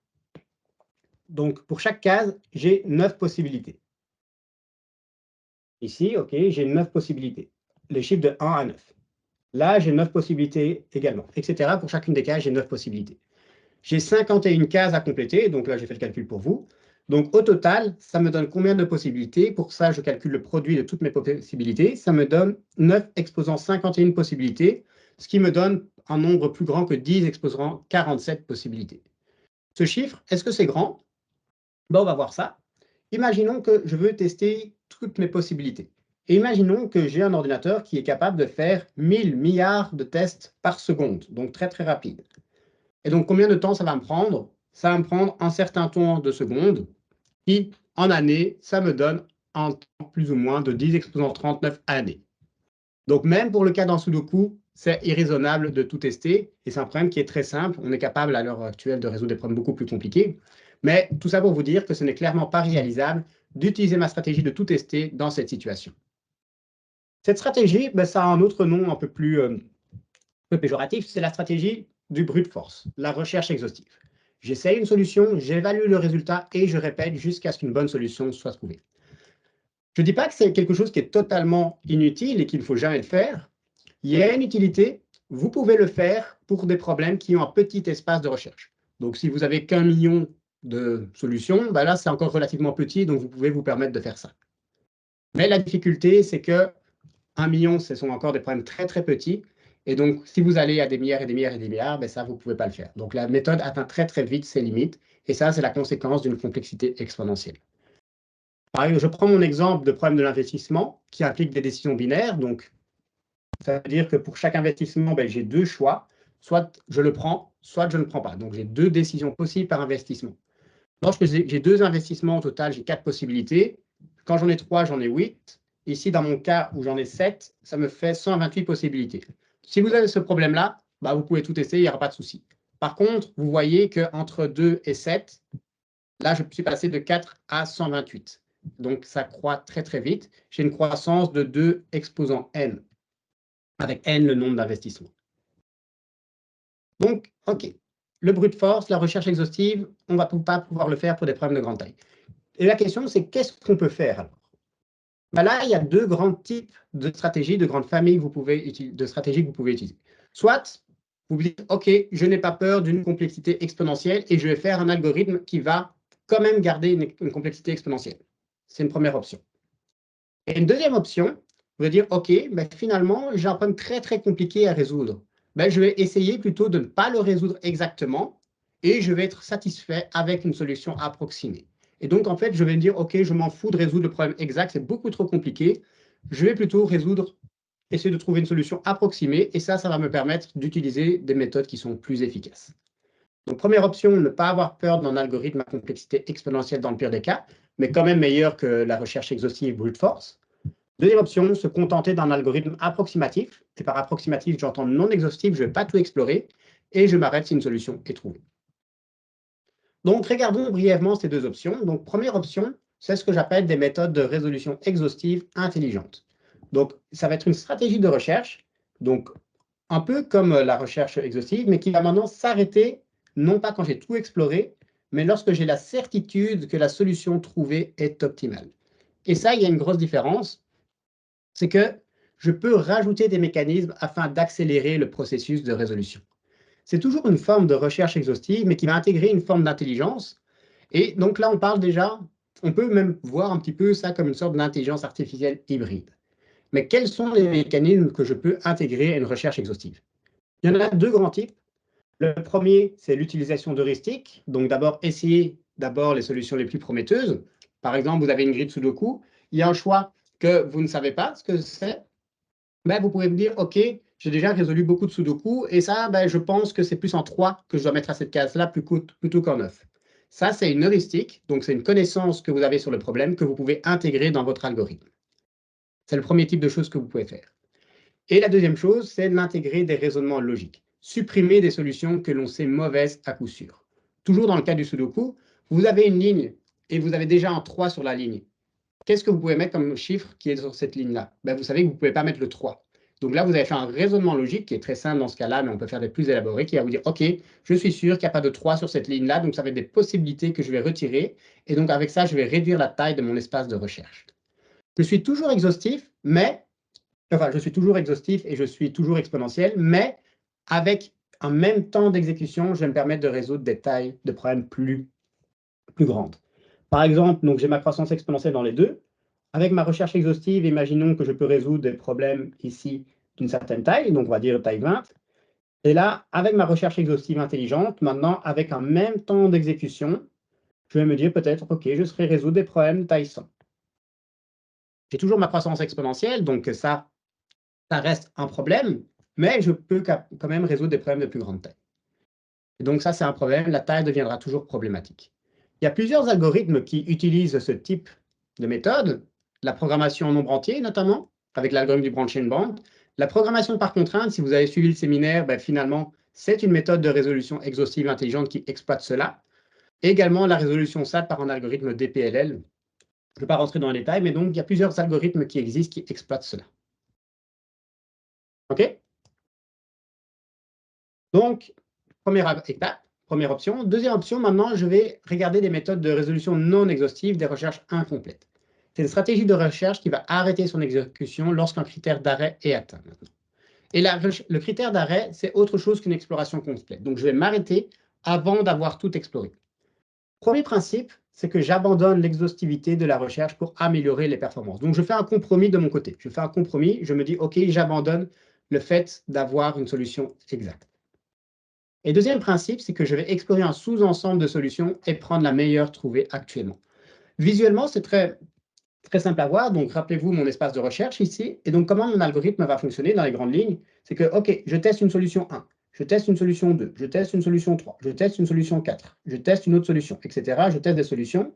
donc pour chaque case, j'ai 9 possibilités. Ici, OK, j'ai 9 possibilités. Les chiffres de 1 à 9. Là, j'ai 9 possibilités également, etc. Pour chacune des cases, j'ai 9 possibilités. J'ai 51 cases à compléter, donc là, j'ai fait le calcul pour vous. Donc, au total, ça me donne combien de possibilités? Pour ça, je calcule le produit de toutes mes possibilités. Ça me donne 9 exposant 51 possibilités, ce qui me donne un nombre plus grand que 10 exposant 47 possibilités. Ce chiffre, est-ce que c'est grand? Ben, on va voir ça. Imaginons que je veux tester toutes mes possibilités. Et imaginons que j'ai un ordinateur qui est capable de faire 1000 milliards de tests par seconde, donc très très rapide. Et donc combien de temps ça va me prendre? Ça va me prendre un certain temps de seconde, qui en année, ça me donne un temps plus ou moins de 10 exposant 39 années. Donc même pour le cas d'un Sudoku, c'est irraisonnable de tout tester, et c'est un problème qui est très simple. On est capable à l'heure actuelle de résoudre des problèmes beaucoup plus compliqués. Mais tout ça pour vous dire que ce n'est clairement pas réalisable d'utiliser ma stratégie de tout tester dans cette situation. Cette stratégie, ben, ça a un autre nom un peu plus péjoratif, c'est la stratégie du brute force, la recherche exhaustive. J'essaye une solution, j'évalue le résultat et je répète jusqu'à ce qu'une bonne solution soit trouvée. Je ne dis pas que c'est quelque chose qui est totalement inutile et qu'il ne faut jamais le faire, Il y a une utilité, vous pouvez le faire pour des problèmes qui ont un petit espace de recherche. Donc, si vous n'avez qu'1 million de solutions, ben là, c'est encore relativement petit, donc vous pouvez vous permettre de faire ça. Mais la difficulté, c'est que 1 million, ce sont encore des problèmes très, très petits. Et donc, si vous allez à des milliards et des milliards et des milliards, ben ça, vous ne pouvez pas le faire. Donc, la méthode atteint très, très vite ses limites. Et ça, c'est la conséquence d'une complexité exponentielle. Par exemple, je prends mon exemple de problème de l'investissement qui implique des décisions binaires. Donc, ça veut dire que pour chaque investissement, ben, j'ai 2 choix. Soit je le prends, soit je ne le prends pas. Donc, j'ai 2 décisions possibles par investissement. Lorsque j'ai 2 investissements au total, j'ai 4 possibilités. Quand j'en ai 3, j'en ai 8. Ici, dans mon cas où j'en ai 7, ça me fait 128 possibilités. Si vous avez ce problème-là, bah, vous pouvez tout essayer, il n'y aura pas de souci. Par contre, vous voyez qu'entre 2 et 7, là, je suis passé de 4 à 128. Donc, ça croît très, très vite. J'ai une croissance de 2 exposant n, avec n le nombre d'investissements. Donc, OK. Le brute force, la recherche exhaustive, on ne va pas pouvoir le faire pour des problèmes de grande taille. Et la question, c'est qu'est-ce qu'on peut faire alors? Ben là, il y a 2 grands types de stratégies, de grandes familles de stratégies que vous pouvez utiliser. Soit, vous vous dites, OK, je n'ai pas peur d'une complexité exponentielle et je vais faire un algorithme qui va quand même garder une complexité exponentielle. C'est une première option. Et une deuxième option, vous allez dire, OK, ben finalement, j'ai un problème très, très compliqué à résoudre. Ben, je vais essayer plutôt de ne pas le résoudre exactement et je vais être satisfait avec une solution approximée. Et donc, en fait, je vais me dire, OK, je m'en fous de résoudre le problème exact, c'est beaucoup trop compliqué. Je vais plutôt essayer de trouver une solution approximée et ça va me permettre d'utiliser des méthodes qui sont plus efficaces. Donc, première option, ne pas avoir peur d'un algorithme à complexité exponentielle dans le pire des cas, mais quand même meilleur que la recherche exhaustive brute force. Deuxième option, se contenter d'un algorithme approximatif. Et par approximatif, j'entends non exhaustif, je ne vais pas tout explorer et je m'arrête si une solution est trouvée. Donc, regardons brièvement ces 2 options. Donc, première option, c'est ce que j'appelle des méthodes de résolution exhaustive intelligente. Donc, ça va être une stratégie de recherche, donc un peu comme la recherche exhaustive, mais qui va maintenant s'arrêter, non pas quand j'ai tout exploré, mais lorsque j'ai la certitude que la solution trouvée est optimale. Et ça, il y a une grosse différence, c'est que je peux rajouter des mécanismes afin d'accélérer le processus de résolution. C'est toujours une forme de recherche exhaustive, mais qui va intégrer une forme d'intelligence. Et donc là, on peut même voir un petit peu ça comme une sorte d'intelligence artificielle hybride. Mais quels sont les mécanismes que je peux intégrer à une recherche exhaustive? Il y en a 2 grands types. Le premier, c'est l'utilisation d'heuristiques. Donc d'abord, essayer les solutions les plus prometteuses. Par exemple, vous avez une grille de Sudoku, il y a un choix que vous ne savez pas ce que c'est. Ben, vous pouvez me dire, OK, j'ai déjà résolu beaucoup de Sudoku, et ça, ben, je pense que c'est plus en 3 que je dois mettre à cette case-là plutôt qu'en 9. Ça, c'est une heuristique, donc c'est une connaissance que vous avez sur le problème que vous pouvez intégrer dans votre algorithme. C'est le premier type de choses que vous pouvez faire. Et la deuxième chose, c'est d'intégrer des raisonnements logiques. Supprimer des solutions que l'on sait mauvaises à coup sûr. Toujours dans le cas du Sudoku, vous avez une ligne et vous avez déjà un 3 sur la ligne. Qu'est-ce que vous pouvez mettre comme chiffre qui est sur cette ligne-là? Ben, vous savez que vous ne pouvez pas mettre le 3. Donc là, vous avez fait un raisonnement logique qui est très simple dans ce cas-là, mais on peut faire des plus élaborés, qui va vous dire, OK, je suis sûr qu'il n'y a pas de 3 sur cette ligne-là, donc ça va être des possibilités que je vais retirer. Et donc avec ça, je vais réduire la taille de mon espace de recherche. Je suis toujours exhaustif, je suis toujours exhaustif et je suis toujours exponentiel, mais avec un même temps d'exécution, je vais me permettre de résoudre des tailles de problèmes plus grandes. Par exemple, donc j'ai ma croissance exponentielle dans les deux. Avec ma recherche exhaustive, imaginons que je peux résoudre des problèmes ici d'une certaine taille, donc on va dire taille 20. Et là, avec ma recherche exhaustive intelligente, maintenant, avec un même temps d'exécution, je vais me dire peut-être, OK, je serai résoudre des problèmes de taille 100. J'ai toujours ma croissance exponentielle, donc ça reste un problème, mais je peux quand même résoudre des problèmes de plus grande taille. Et donc ça, c'est un problème, la taille deviendra toujours problématique. Il y a plusieurs algorithmes qui utilisent ce type de méthode, la programmation en nombre entier notamment, avec l'algorithme du branching band. La programmation par contrainte, si vous avez suivi le séminaire, ben, finalement, c'est une méthode de résolution exhaustive intelligente qui exploite cela. Et également la résolution SAT par un algorithme DPLL. Je ne vais pas rentrer dans les détails, mais donc il y a plusieurs algorithmes qui existent qui exploitent cela. OK? Donc, première étape, première option. Deuxième option, maintenant, je vais regarder des méthodes de résolution non exhaustive des recherches incomplètes. C'est une stratégie de recherche qui va arrêter son exécution lorsqu'un critère d'arrêt est atteint. Et le critère d'arrêt, c'est autre chose qu'une exploration complète. Donc, je vais m'arrêter avant d'avoir tout exploré. Premier principe, c'est que j'abandonne l'exhaustivité de la recherche pour améliorer les performances. Donc, je fais un compromis de mon côté. Je fais un compromis, je me dis, OK, j'abandonne le fait d'avoir une solution exacte. Et deuxième principe, c'est que je vais explorer un sous-ensemble de solutions et prendre la meilleure trouvée actuellement. Visuellement, c'est très simple à voir. Donc, rappelez-vous mon espace de recherche ici. Et donc, comment mon algorithme va fonctionner dans les grandes lignes? C'est que, OK, je teste une solution 1, je teste une solution 2, je teste une solution 3, je teste une solution 4, je teste une autre solution, etc. Je teste des solutions.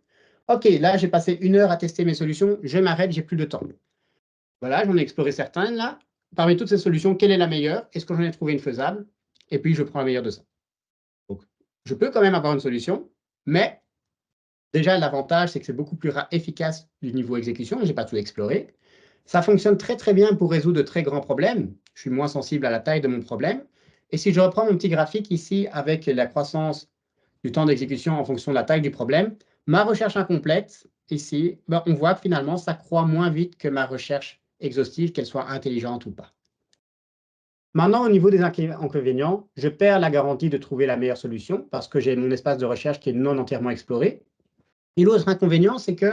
OK, là, j'ai passé 1 heure à tester mes solutions. Je m'arrête, j'ai plus de temps. Voilà, j'en ai exploré certaines là. Parmi toutes ces solutions, quelle est la meilleure? Est-ce que j'en ai trouvé une faisable? Et puis, je prends la meilleure de ça. Donc, je peux quand même avoir une solution, mais déjà, l'avantage, c'est que c'est beaucoup plus efficace du niveau exécution. Je n'ai pas tout exploré. Ça fonctionne très, très bien pour résoudre de très grands problèmes. Je suis moins sensible à la taille de mon problème. Et si je reprends mon petit graphique ici avec la croissance du temps d'exécution en fonction de la taille du problème, ma recherche incomplète, ici, ben, on voit que finalement, ça croît moins vite que ma recherche exhaustive, qu'elle soit intelligente ou pas. Maintenant, au niveau des inconvénients, je perds la garantie de trouver la meilleure solution parce que j'ai mon espace de recherche qui est non entièrement exploré. Et l'autre inconvénient, c'est que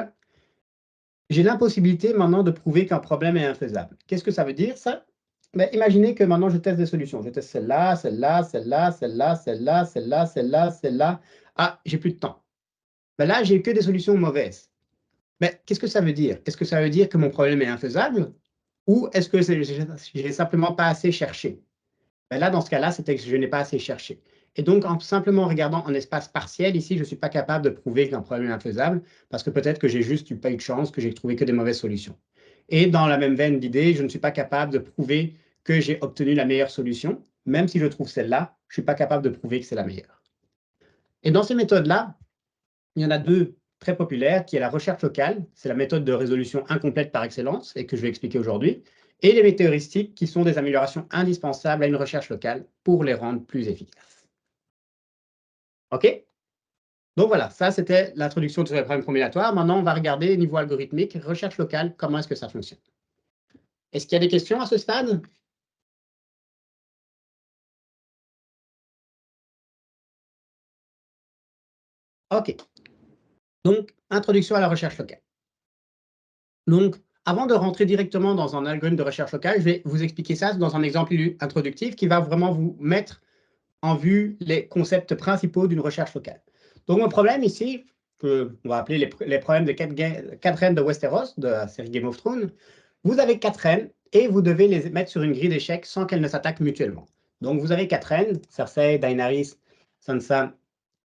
j'ai l'impossibilité maintenant de prouver qu'un problème est infaisable. Qu'est-ce que ça veut dire, ça? Ben, imaginez que maintenant, je teste des solutions. Je teste celle-là, celle-là, celle-là, celle-là, celle-là, celle-là, celle-là, celle-là. Ah, j'ai plus de temps. Ben là, j'ai que des solutions mauvaises. Mais qu'est-ce que ça veut dire? Est-ce que ça veut dire que mon problème est infaisable? Ou est-ce que j'ai simplement pas assez cherché? Ben là, dans ce cas-là, c'était que je n'ai pas assez cherché. Et donc, en simplement regardant en espace partiel, ici, je ne suis pas capable de prouver qu'un problème est infaisable, parce que peut-être que j'ai juste pas eu de chance, que j'ai trouvé que des mauvaises solutions. Et dans la même veine d'idée, je ne suis pas capable de prouver que j'ai obtenu la meilleure solution, même si je trouve celle-là, je ne suis pas capable de prouver que c'est la meilleure. Et dans ces méthodes-là, il y en a deux très populaires, qui est la recherche locale, c'est la méthode de résolution incomplète par excellence, et que je vais expliquer aujourd'hui, et les méthodes heuristiques, qui sont des améliorations indispensables à une recherche locale pour les rendre plus efficaces. OK? Donc voilà, ça c'était l'introduction sur les problèmes combinatoires. Maintenant, on va regarder niveau algorithmique, recherche locale, comment est-ce que ça fonctionne. Est-ce qu'il y a des questions à ce stade? OK. Donc, introduction à la recherche locale. Donc, avant de rentrer directement dans un algorithme de recherche locale, je vais vous expliquer ça dans un exemple introductif qui va vraiment vous mettre en vue les concepts principaux d'une recherche locale. Donc, mon problème ici, on va appeler les problèmes de 4 reines de Westeros, de la série Game of Thrones, vous avez 4 reines et vous devez les mettre sur une grille d'échecs sans qu'elles ne s'attaquent mutuellement. Donc, vous avez 4 reines, Cersei, Daenerys, Sansa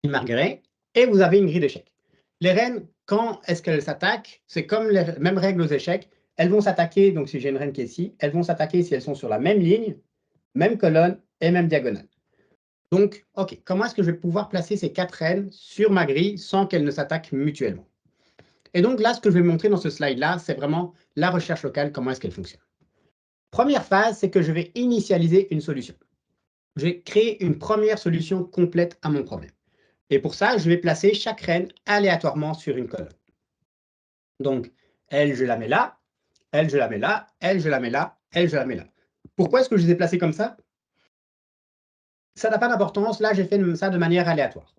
et Margaery, et vous avez une grille d'échecs. Les reines, quand est-ce qu'elles s'attaquent? C'est comme les mêmes règles aux échecs. Elles vont s'attaquer, donc si j'ai une reine qui est ici, elles vont s'attaquer si elles sont sur la même ligne, même colonne et même diagonale. Donc, OK, comment est-ce que je vais pouvoir placer ces 4 reines sur ma grille sans qu'elles ne s'attaquent mutuellement? Et donc là, ce que je vais montrer dans ce slide-là, c'est vraiment la recherche locale, comment est-ce qu'elle fonctionne. Première phase, c'est que je vais initialiser une solution. Je vais créer une première solution complète à mon problème. Et pour ça, je vais placer chaque reine aléatoirement sur une colonne. Donc, elle, je la mets là, elle, je la mets là, elle, je la mets là, elle, je la mets là. Pourquoi est-ce que je les ai placées comme ça? Ça n'a pas d'importance. Là, j'ai fait ça de manière aléatoire.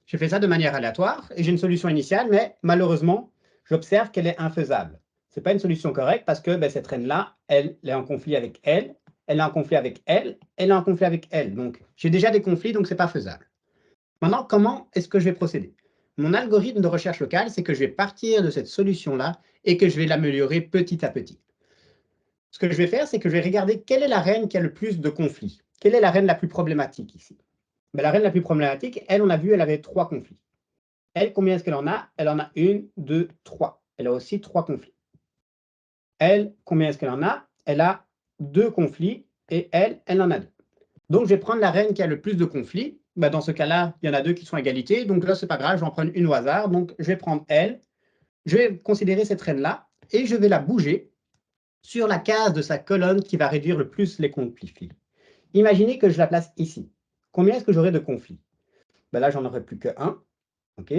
J'ai fait ça de manière aléatoire et j'ai une solution initiale, mais malheureusement, j'observe qu'elle est infaisable. Ce n'est pas une solution correcte parce que cette reine-là, elle est en conflit avec elle, elle est en conflit avec elle, elle est en conflit avec elle. Donc, j'ai déjà des conflits, donc ce n'est pas faisable. Maintenant, comment est-ce que je vais procéder? Mon algorithme de recherche locale, c'est que je vais partir de cette solution-là et que je vais l'améliorer petit à petit. Ce que je vais faire, c'est que je vais regarder quelle est la reine qui a le plus de conflits. Quelle est la reine la plus problématique ici? La reine la plus problématique, elle, on a vu, elle avait 3 conflits. Elle, combien est-ce qu'elle en a? Elle en a 1, 2, 3. Elle a aussi 3 conflits. Elle, combien est-ce qu'elle en a? Elle a 2 conflits et elle en a 2. Donc, je vais prendre la reine qui a le plus de conflits. Dans ce cas-là, il y en a 2 qui sont à égalité. Donc là, ce n'est pas grave, je vais en prendre une au hasard. Donc, je vais prendre elle. Je vais considérer cette reine-là et je vais la bouger sur la case de sa colonne qui va réduire le plus les conflits. Imaginez que je la place ici. Combien est-ce que j'aurai de conflits? Là, j'en aurai plus que 1. OK.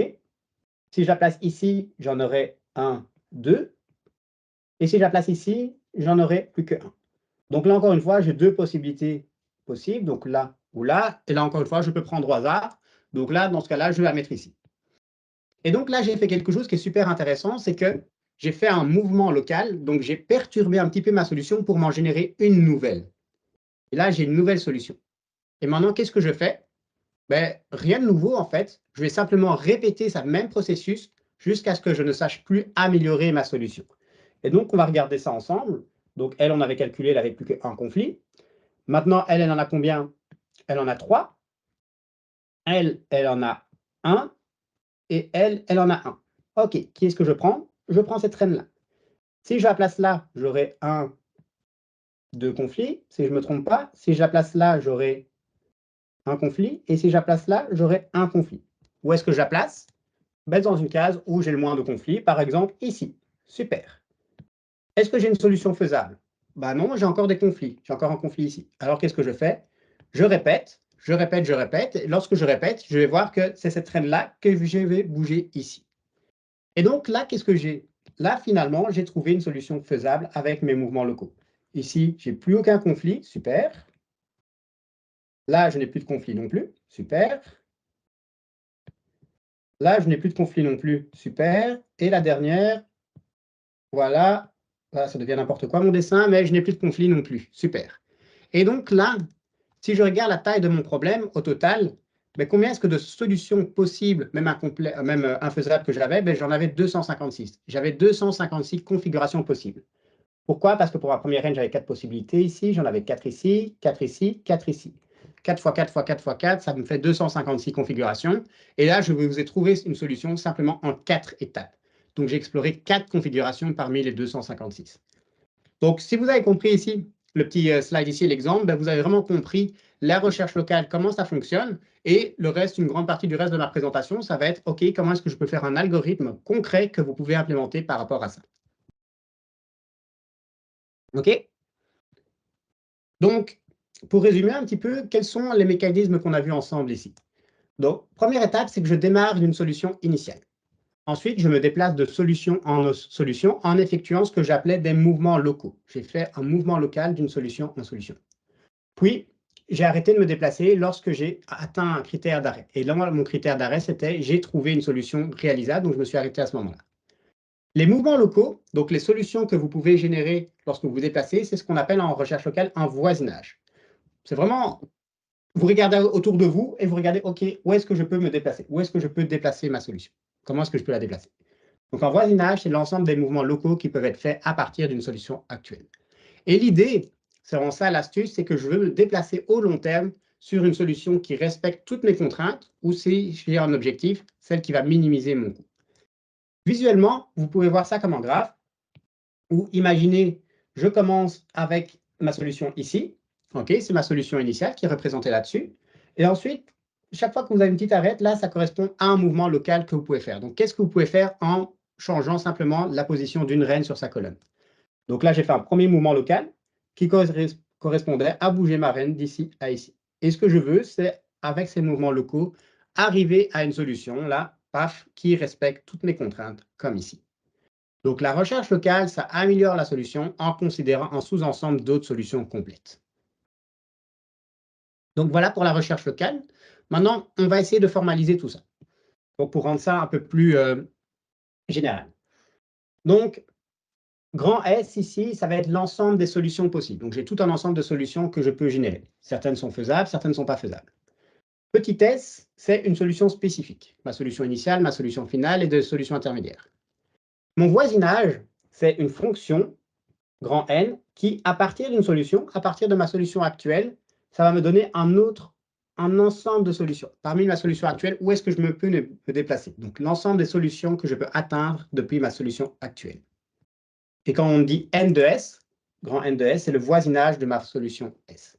Si je la place ici, j'en aurai 1, 2. Et si je la place ici, j'en aurai plus que 1. Donc là, encore une fois, j'ai deux possibilités possibles, donc là ou là. Et là, encore une fois, je peux prendre au hasard. Donc là, dans ce cas-là, je vais la mettre ici. Et donc là, j'ai fait quelque chose qui est super intéressant, c'est que j'ai fait un mouvement local, donc j'ai perturbé un petit peu ma solution pour m'en générer une nouvelle. Et là, j'ai une nouvelle solution. Et maintenant, qu'est-ce que je fais? Ben, rien de nouveau, en fait. Je vais simplement répéter ce même processus jusqu'à ce que je ne sache plus améliorer ma solution. Et donc, on va regarder ça ensemble. Donc, elle, on avait calculé, elle n'avait plus qu'un conflit. Maintenant, elle en a combien? Elle en a 3. Elle en a 1. Et elle en a 1. OK, qui est-ce que je prends? Je prends cette reine-là. Si je la place là, j'aurai 1, 2 conflits. Si je ne me trompe pas, si je la place là, j'aurai un conflit. Et si je la place là, j'aurai un conflit. Où est-ce que je la place? Ben, dans une case où j'ai le moins de conflits, par exemple ici. Super. Est-ce que j'ai une solution faisable? Ben non, j'ai encore des conflits. J'ai encore un conflit ici. Alors, qu'est-ce que je fais? Je répète, je répète, je répète. Et lorsque je répète, je vais voir que c'est cette reine-là que je vais bouger ici. Et donc là, qu'est-ce que j'ai? Là, finalement, j'ai trouvé une solution faisable avec mes mouvements locaux. Ici, j'ai plus aucun conflit, super. Là, je n'ai plus de conflit non plus, super. Là, je n'ai plus de conflit non plus, super. Et la dernière, voilà. Là, ça devient n'importe quoi mon dessin, mais je n'ai plus de conflit non plus, super. Et donc là, si je regarde la taille de mon problème, au total, mais combien est-ce que de solutions possibles, même infaisables que j'avais? Ben, j'en avais 256. J'avais 256 configurations possibles. Pourquoi? Parce que pour la première range, j'avais 4 possibilités ici, j'en avais 4 ici, 4 ici, 4 ici. 4 fois 4 fois 4 fois 4, ça me fait 256 configurations. Et là, je vous ai trouvé une solution simplement en 4 étapes. Donc, j'ai exploré 4 configurations parmi les 256. Donc, si vous avez compris ici, le petit slide ici, l'exemple, ben, vous avez vraiment compris la recherche locale, comment ça fonctionne. Et le reste, une grande partie du reste de ma présentation, ça va être, OK, comment est-ce que je peux faire un algorithme concret que vous pouvez implémenter par rapport à ça? OK? Donc, pour résumer un petit peu, quels sont les mécanismes qu'on a vus ensemble ici? Donc, première étape, c'est que je démarre d'une solution initiale. Ensuite, je me déplace de solution en solution en effectuant ce que j'appelais des mouvements locaux. J'ai fait un mouvement local d'une solution en solution. Puis, j'ai arrêté de me déplacer lorsque j'ai atteint un critère d'arrêt. Et là, mon critère d'arrêt, c'était j'ai trouvé une solution réalisable, donc je me suis arrêté à ce moment-là. Les mouvements locaux, donc les solutions que vous pouvez générer lorsque vous vous déplacez, c'est ce qu'on appelle en recherche locale un voisinage. C'est vraiment, vous regardez autour de vous et vous regardez, OK, où est-ce que je peux me déplacer? Où est-ce que je peux déplacer ma solution? Comment est-ce que je peux la déplacer? Donc, en voisinage, c'est l'ensemble des mouvements locaux qui peuvent être faits à partir d'une solution actuelle. Et l'idée, c'est vraiment ça l'astuce, c'est que je veux me déplacer au long terme sur une solution qui respecte toutes mes contraintes ou si j'ai un objectif, celle qui va minimiser mon coût. Visuellement, vous pouvez voir ça comme un graphe où imaginez, je commence avec ma solution ici. OK, c'est ma solution initiale qui est représentée là-dessus. Et ensuite, chaque fois que vous avez une petite arête, là, ça correspond à un mouvement local que vous pouvez faire. Donc, qu'est-ce que vous pouvez faire en changeant simplement la position d'une reine sur sa colonne? Donc là, j'ai fait un premier mouvement local qui correspondait à bouger ma reine d'ici à ici. Et ce que je veux, c'est, avec ces mouvements locaux, arriver à une solution, là, paf, qui respecte toutes mes contraintes, comme ici. Donc, la recherche locale, ça améliore la solution en considérant un sous-ensemble d'autres solutions complètes. Donc, voilà pour la recherche locale. Maintenant, on va essayer de formaliser tout ça. Donc, pour rendre ça un peu plus général. Donc, grand S ici, ça va être l'ensemble des solutions possibles. Donc, j'ai tout un ensemble de solutions que je peux générer. Certaines sont faisables, certaines ne sont pas faisables. Petit s, c'est une solution spécifique. Ma solution initiale, ma solution finale et des solutions intermédiaires. Mon voisinage, c'est une fonction grand N, qui, à partir d'une solution, à partir de ma solution actuelle, ça va me donner un ensemble de solutions. Parmi ma solution actuelle, où est-ce que je peux me déplacer? Donc, l'ensemble des solutions que je peux atteindre depuis ma solution actuelle. Et quand on dit N de S, grand N de S, c'est le voisinage de ma solution S.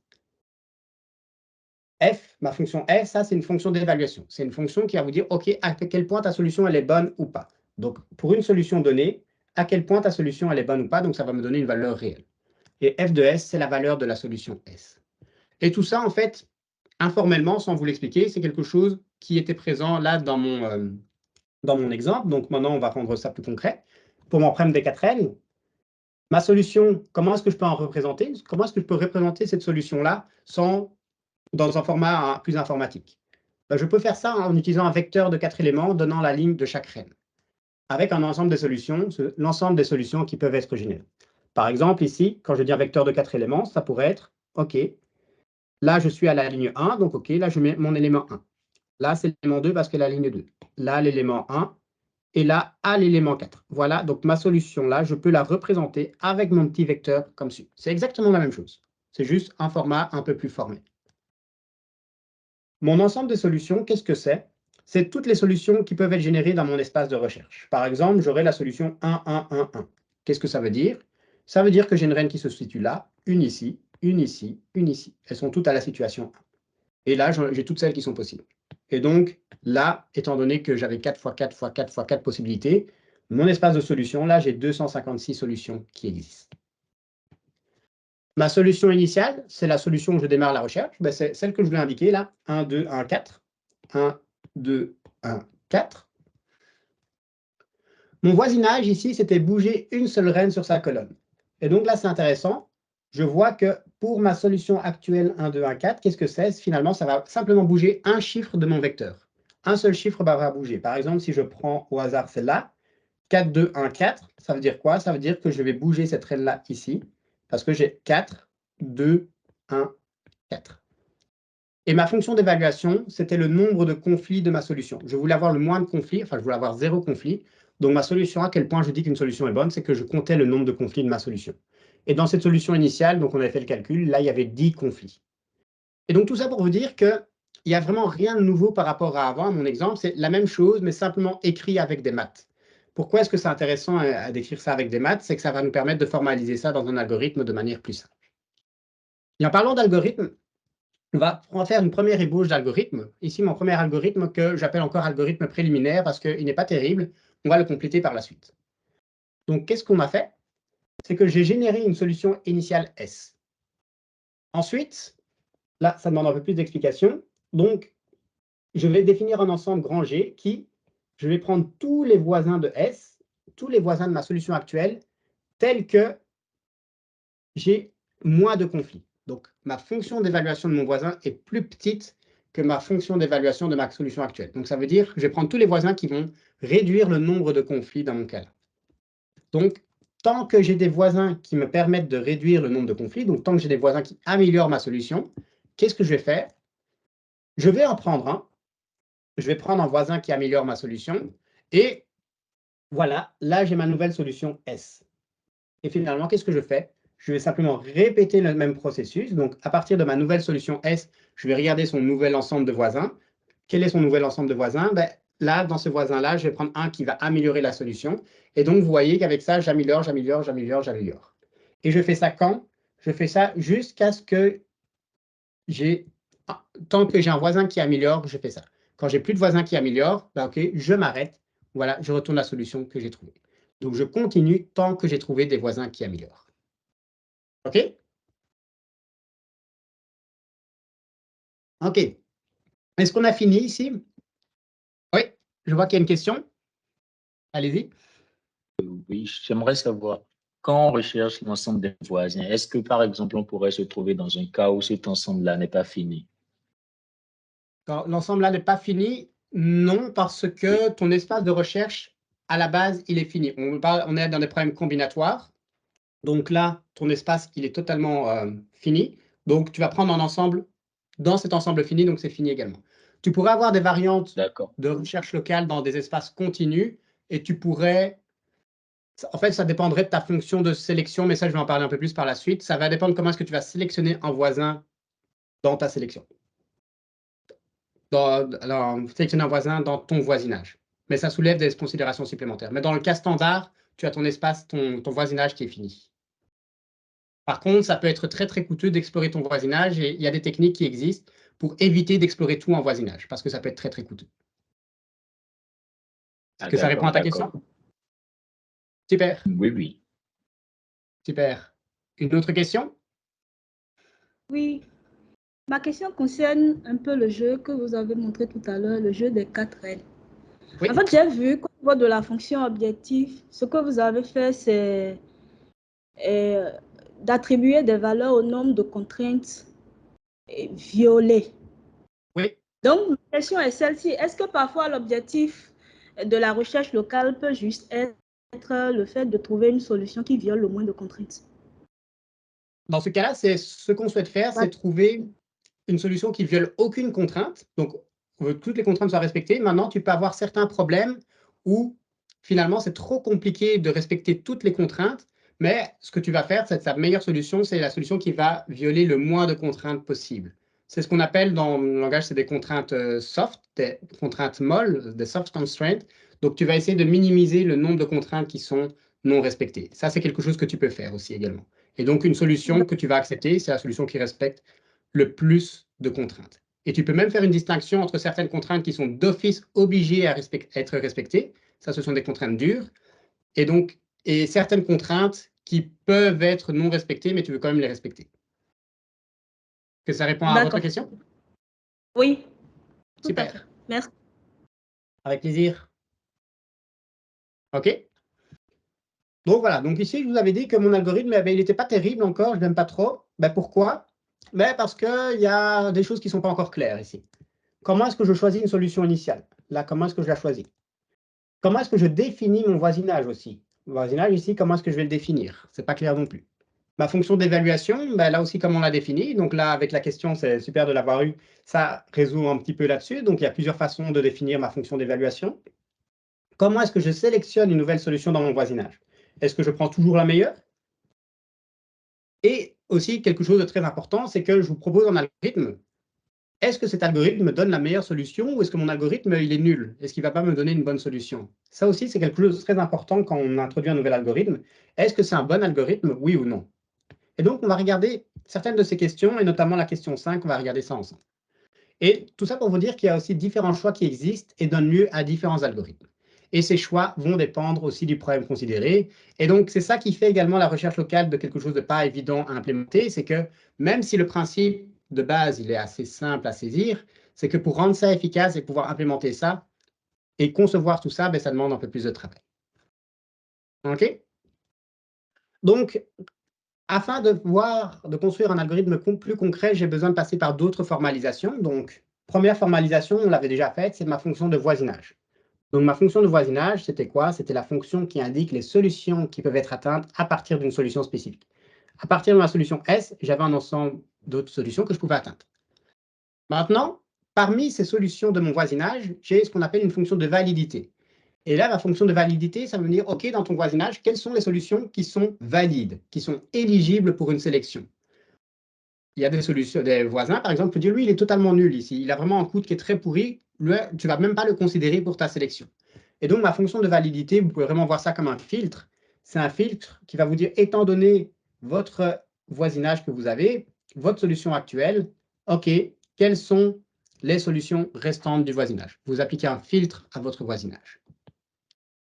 F, ma fonction F, ça, c'est une fonction d'évaluation. C'est une fonction qui va vous dire, OK, à quel point ta solution, elle est bonne ou pas. Donc, pour une solution donnée, à quel point ta solution, elle est bonne ou pas, donc ça va me donner une valeur réelle. Et f de S, c'est la valeur de la solution S. Et tout ça, en fait, informellement, sans vous l'expliquer, c'est quelque chose qui était présent là dans mon exemple. Donc maintenant, on va rendre ça plus concret. Pour mon problème des 4N, Ma solution, comment est-ce que je peux en représenter? Comment est-ce que je peux représenter cette solution-là dans un format plus informatique? Ben, je peux faire ça en utilisant un vecteur de 4 éléments donnant la ligne de chaque reine, avec un ensemble des solutions, l'ensemble des solutions qui peuvent être générées. Par exemple, ici, quand je dis un vecteur de 4 éléments, ça pourrait être, OK, là, je suis à la ligne 1, donc OK, là, je mets mon élément 1. Là, c'est l'élément 2 parce que la ligne 2. Là, l'élément 1. Et là, à l'élément 4. Voilà, donc ma solution là, je peux la représenter avec mon petit vecteur comme ci. C'est exactement la même chose. C'est juste un format un peu plus formel. Mon ensemble de solutions, qu'est-ce que c'est? C'est toutes les solutions qui peuvent être générées dans mon espace de recherche. Par exemple, j'aurai la solution 1, 1, 1, 1. Qu'est-ce que ça veut dire? Ça veut dire que j'ai une reine qui se situe là, une ici, une ici, une ici. Elles sont toutes à la situation 1. Et là, j'ai toutes celles qui sont possibles. Et donc, là, étant donné que j'avais 4 x 4 x 4 x 4 possibilités, mon espace de solution, là, j'ai 256 solutions qui existent. Ma solution initiale, c'est la solution où je démarre la recherche. Ben, c'est celle que je voulais indiquer là. 1, 2, 1, 4. 1, 2, 1, 4. Mon voisinage ici, c'était bouger une seule reine sur sa colonne. Et donc là, c'est intéressant. Je vois que pour ma solution actuelle 1, 2, 1, 4, qu'est-ce que c'est? Finalement, ça va simplement bouger un chiffre de mon vecteur. Un seul chiffre va bouger. Par exemple, si je prends au hasard celle-là, 4, 2, 1, 4, ça veut dire quoi? Ça veut dire que je vais bouger cette reine-là ici, parce que j'ai 4, 2, 1, 4. Et ma fonction d'évaluation, c'était le nombre de conflits de ma solution. Je voulais avoir le moins de conflits, enfin, je voulais avoir 0 conflit. Donc, ma solution, à quel point je dis qu'une solution est bonne, c'est que je comptais le nombre de conflits de ma solution. Et dans cette solution initiale, donc on avait fait le calcul, là, il y avait 10 conflits. Et donc, tout ça pour vous dire qu'il n'y a vraiment rien de nouveau par rapport à avant. Mon exemple, c'est la même chose, mais simplement écrit avec des maths. Pourquoi est-ce que c'est intéressant à décrire ça avec des maths? C'est que ça va nous permettre de formaliser ça dans un algorithme de manière plus simple. Et en parlant d'algorithme, on va faire une première ébauche d'algorithme. Ici, mon premier algorithme que j'appelle encore algorithme préliminaire parce qu'il n'est pas terrible. On va le compléter par la suite. Donc, qu'est-ce qu'on a fait? C'est que j'ai généré une solution initiale S. Ensuite, là, ça demande un peu plus d'explication. Donc, je vais définir un ensemble grand G qui, je vais prendre tous les voisins de S, tous les voisins de ma solution actuelle, tels que j'ai moins de conflits. Donc, ma fonction d'évaluation de mon voisin est plus petite que ma fonction d'évaluation de ma solution actuelle. Donc, ça veut dire que je vais prendre tous les voisins qui vont réduire le nombre de conflits dans mon cas. Donc, tant que j'ai des voisins qui me permettent de réduire le nombre de conflits, donc tant que j'ai des voisins qui améliorent ma solution, qu'est-ce que je vais faire? Je vais en prendre un. Je vais prendre un voisin qui améliore ma solution. Et voilà, là, j'ai ma nouvelle solution S. Et finalement, qu'est-ce que je fais? Je vais simplement répéter le même processus. Donc, à partir de ma nouvelle solution S, je vais regarder son nouvel ensemble de voisins. Quel est son nouvel ensemble de voisins? Ben, là, dans ce voisin-là, je vais prendre un qui va améliorer la solution. Et donc, vous voyez qu'avec ça, j'améliore, j'améliore, j'améliore, j'améliore. Et je fais ça quand? Je fais ça jusqu'à ce que tant que j'ai un voisin qui améliore, je fais ça. Quand j'ai plus de voisins qui améliorent, ben, OK, je m'arrête. Voilà, je retourne la solution que j'ai trouvée. Donc, je continue tant que j'ai trouvé des voisins qui améliorent. OK? OK. Est-ce qu'on a fini ici? Oui, je vois qu'il y a une question. Allez-y. Oui, j'aimerais savoir, quand on recherche l'ensemble des voisins, est-ce que, par exemple, on pourrait se trouver dans un cas où cet ensemble-là n'est pas fini? Quand l'ensemble là n'est pas fini, non, parce que ton espace de recherche, à la base, il est fini. On est dans des problèmes combinatoires. Donc là, ton espace, il est totalement fini. Donc, tu vas prendre un ensemble dans cet ensemble fini, donc c'est fini également. Tu pourrais avoir des variantes de recherche locale dans des espaces continus et tu pourrais... En fait, ça dépendrait de ta fonction de sélection, mais ça, je vais en parler un peu plus par la suite. Ça va dépendre comment est-ce que tu vas sélectionner un voisin dans ta sélection. Alors, sélectionner un voisin dans ton voisinage. Mais ça soulève des considérations supplémentaires. Mais dans le cas standard, tu as ton espace, ton voisinage qui est fini. Par contre, ça peut être très, très coûteux d'explorer ton voisinage et il y a des techniques qui existent pour éviter d'explorer tout en voisinage, parce que ça peut être très, très coûteux. Est-ce que ça répond à ta question? Super. Oui, oui. Super. Une autre question? Oui. Ma question concerne un peu le jeu que vous avez montré tout à l'heure, le jeu des 4 raids. Oui. En fait, j'ai vu qu'au niveau de la fonction objectif, ce que vous avez fait, c'est d'attribuer des valeurs au nombre de contraintes violées. Oui. Donc, ma question est celle-ci. Est-ce que parfois l'objectif de la recherche locale peut juste être le fait de trouver une solution qui viole le moins de contraintes? Dans ce cas-là, c'est ce qu'on souhaite faire, c'est trouver une solution qui ne viole aucune contrainte. Donc, on veut que toutes les contraintes soient respectées. Maintenant, tu peux avoir certains problèmes où, finalement, c'est trop compliqué de respecter toutes les contraintes. Mais ce que tu vas faire, c'est sa meilleure solution, c'est la solution qui va violer le moins de contraintes possible. C'est ce qu'on appelle dans le langage, c'est des contraintes soft, des contraintes molles, des soft constraints. Donc, tu vas essayer de minimiser le nombre de contraintes qui sont non respectées. Ça, c'est quelque chose que tu peux faire aussi également. Et donc, une solution que tu vas accepter, c'est la solution qui respecte le plus de contraintes. Et tu peux même faire une distinction entre certaines contraintes qui sont d'office obligées à être respectées. Ça, ce sont des contraintes dures. Et certaines contraintes qui peuvent être non respectées, mais tu veux quand même les respecter. Que ça répond à votre question? Oui, tout Super. à fait. Merci. Avec plaisir. OK. Donc voilà, donc ici, je vous avais dit que mon algorithme, il n'était pas terrible encore, je n'aime pas trop. Pourquoi? Parce qu'il y a des choses qui ne sont pas encore claires ici. Comment est-ce que je choisis une solution initiale? Là, comment est-ce que je la choisis? Comment est-ce que je définis mon voisinage aussi? Mon voisinage ici, comment est-ce que je vais le définir? Ce n'est pas clair non plus. Ma fonction d'évaluation, là aussi, comment on l'a définit? Donc là, avec la question, c'est super de l'avoir eu, ça résout un petit peu là-dessus. Donc, il y a plusieurs façons de définir ma fonction d'évaluation. Comment est-ce que je sélectionne une nouvelle solution dans mon voisinage? Est-ce que je prends toujours la meilleure? Et aussi, quelque chose de très important, c'est que je vous propose un algorithme. Est-ce que cet algorithme me donne la meilleure solution ou est-ce que mon algorithme, il est nul? Est-ce qu'il ne va pas me donner une bonne solution? Ça aussi, c'est quelque chose de très important quand on introduit un nouvel algorithme. Est-ce que c'est un bon algorithme, oui ou non? Et donc, on va regarder certaines de ces questions, et notamment la question 5, on va regarder ça ensemble. Et tout ça pour vous dire qu'il y a aussi différents choix qui existent et donnent lieu à différents algorithmes. Et ces choix vont dépendre aussi du problème considéré. Et donc, c'est ça qui fait également la recherche locale de quelque chose de pas évident à implémenter, c'est que même si le principe de base, il est assez simple à saisir, c'est que pour rendre ça efficace et pouvoir implémenter ça et concevoir tout ça, ça demande un peu plus de travail. OK? Donc, afin de construire un algorithme plus concret, j'ai besoin de passer par d'autres formalisations. Donc, première formalisation, on l'avait déjà faite, c'est ma fonction de voisinage. Donc, ma fonction de voisinage, c'était quoi? C'était la fonction qui indique les solutions qui peuvent être atteintes à partir d'une solution spécifique. À partir de ma solution S, j'avais un ensemble d'autres solutions que je pouvais atteindre. Maintenant, parmi ces solutions de mon voisinage, j'ai ce qu'on appelle une fonction de validité. Et là, la fonction de validité, ça veut dire, OK, dans ton voisinage, quelles sont les solutions qui sont valides, qui sont éligibles pour une sélection? Il y a des solutions, des voisins, par exemple, peuvent dire, lui, il est totalement nul ici. Il a vraiment un coude qui est très pourri. Lui, tu ne vas même pas le considérer pour ta sélection. Et donc, ma fonction de validité, vous pouvez vraiment voir ça comme un filtre. C'est un filtre qui va vous dire, étant donné votre voisinage que vous avez, votre solution actuelle, OK, quelles sont les solutions restantes du voisinage? Vous appliquez un filtre à votre voisinage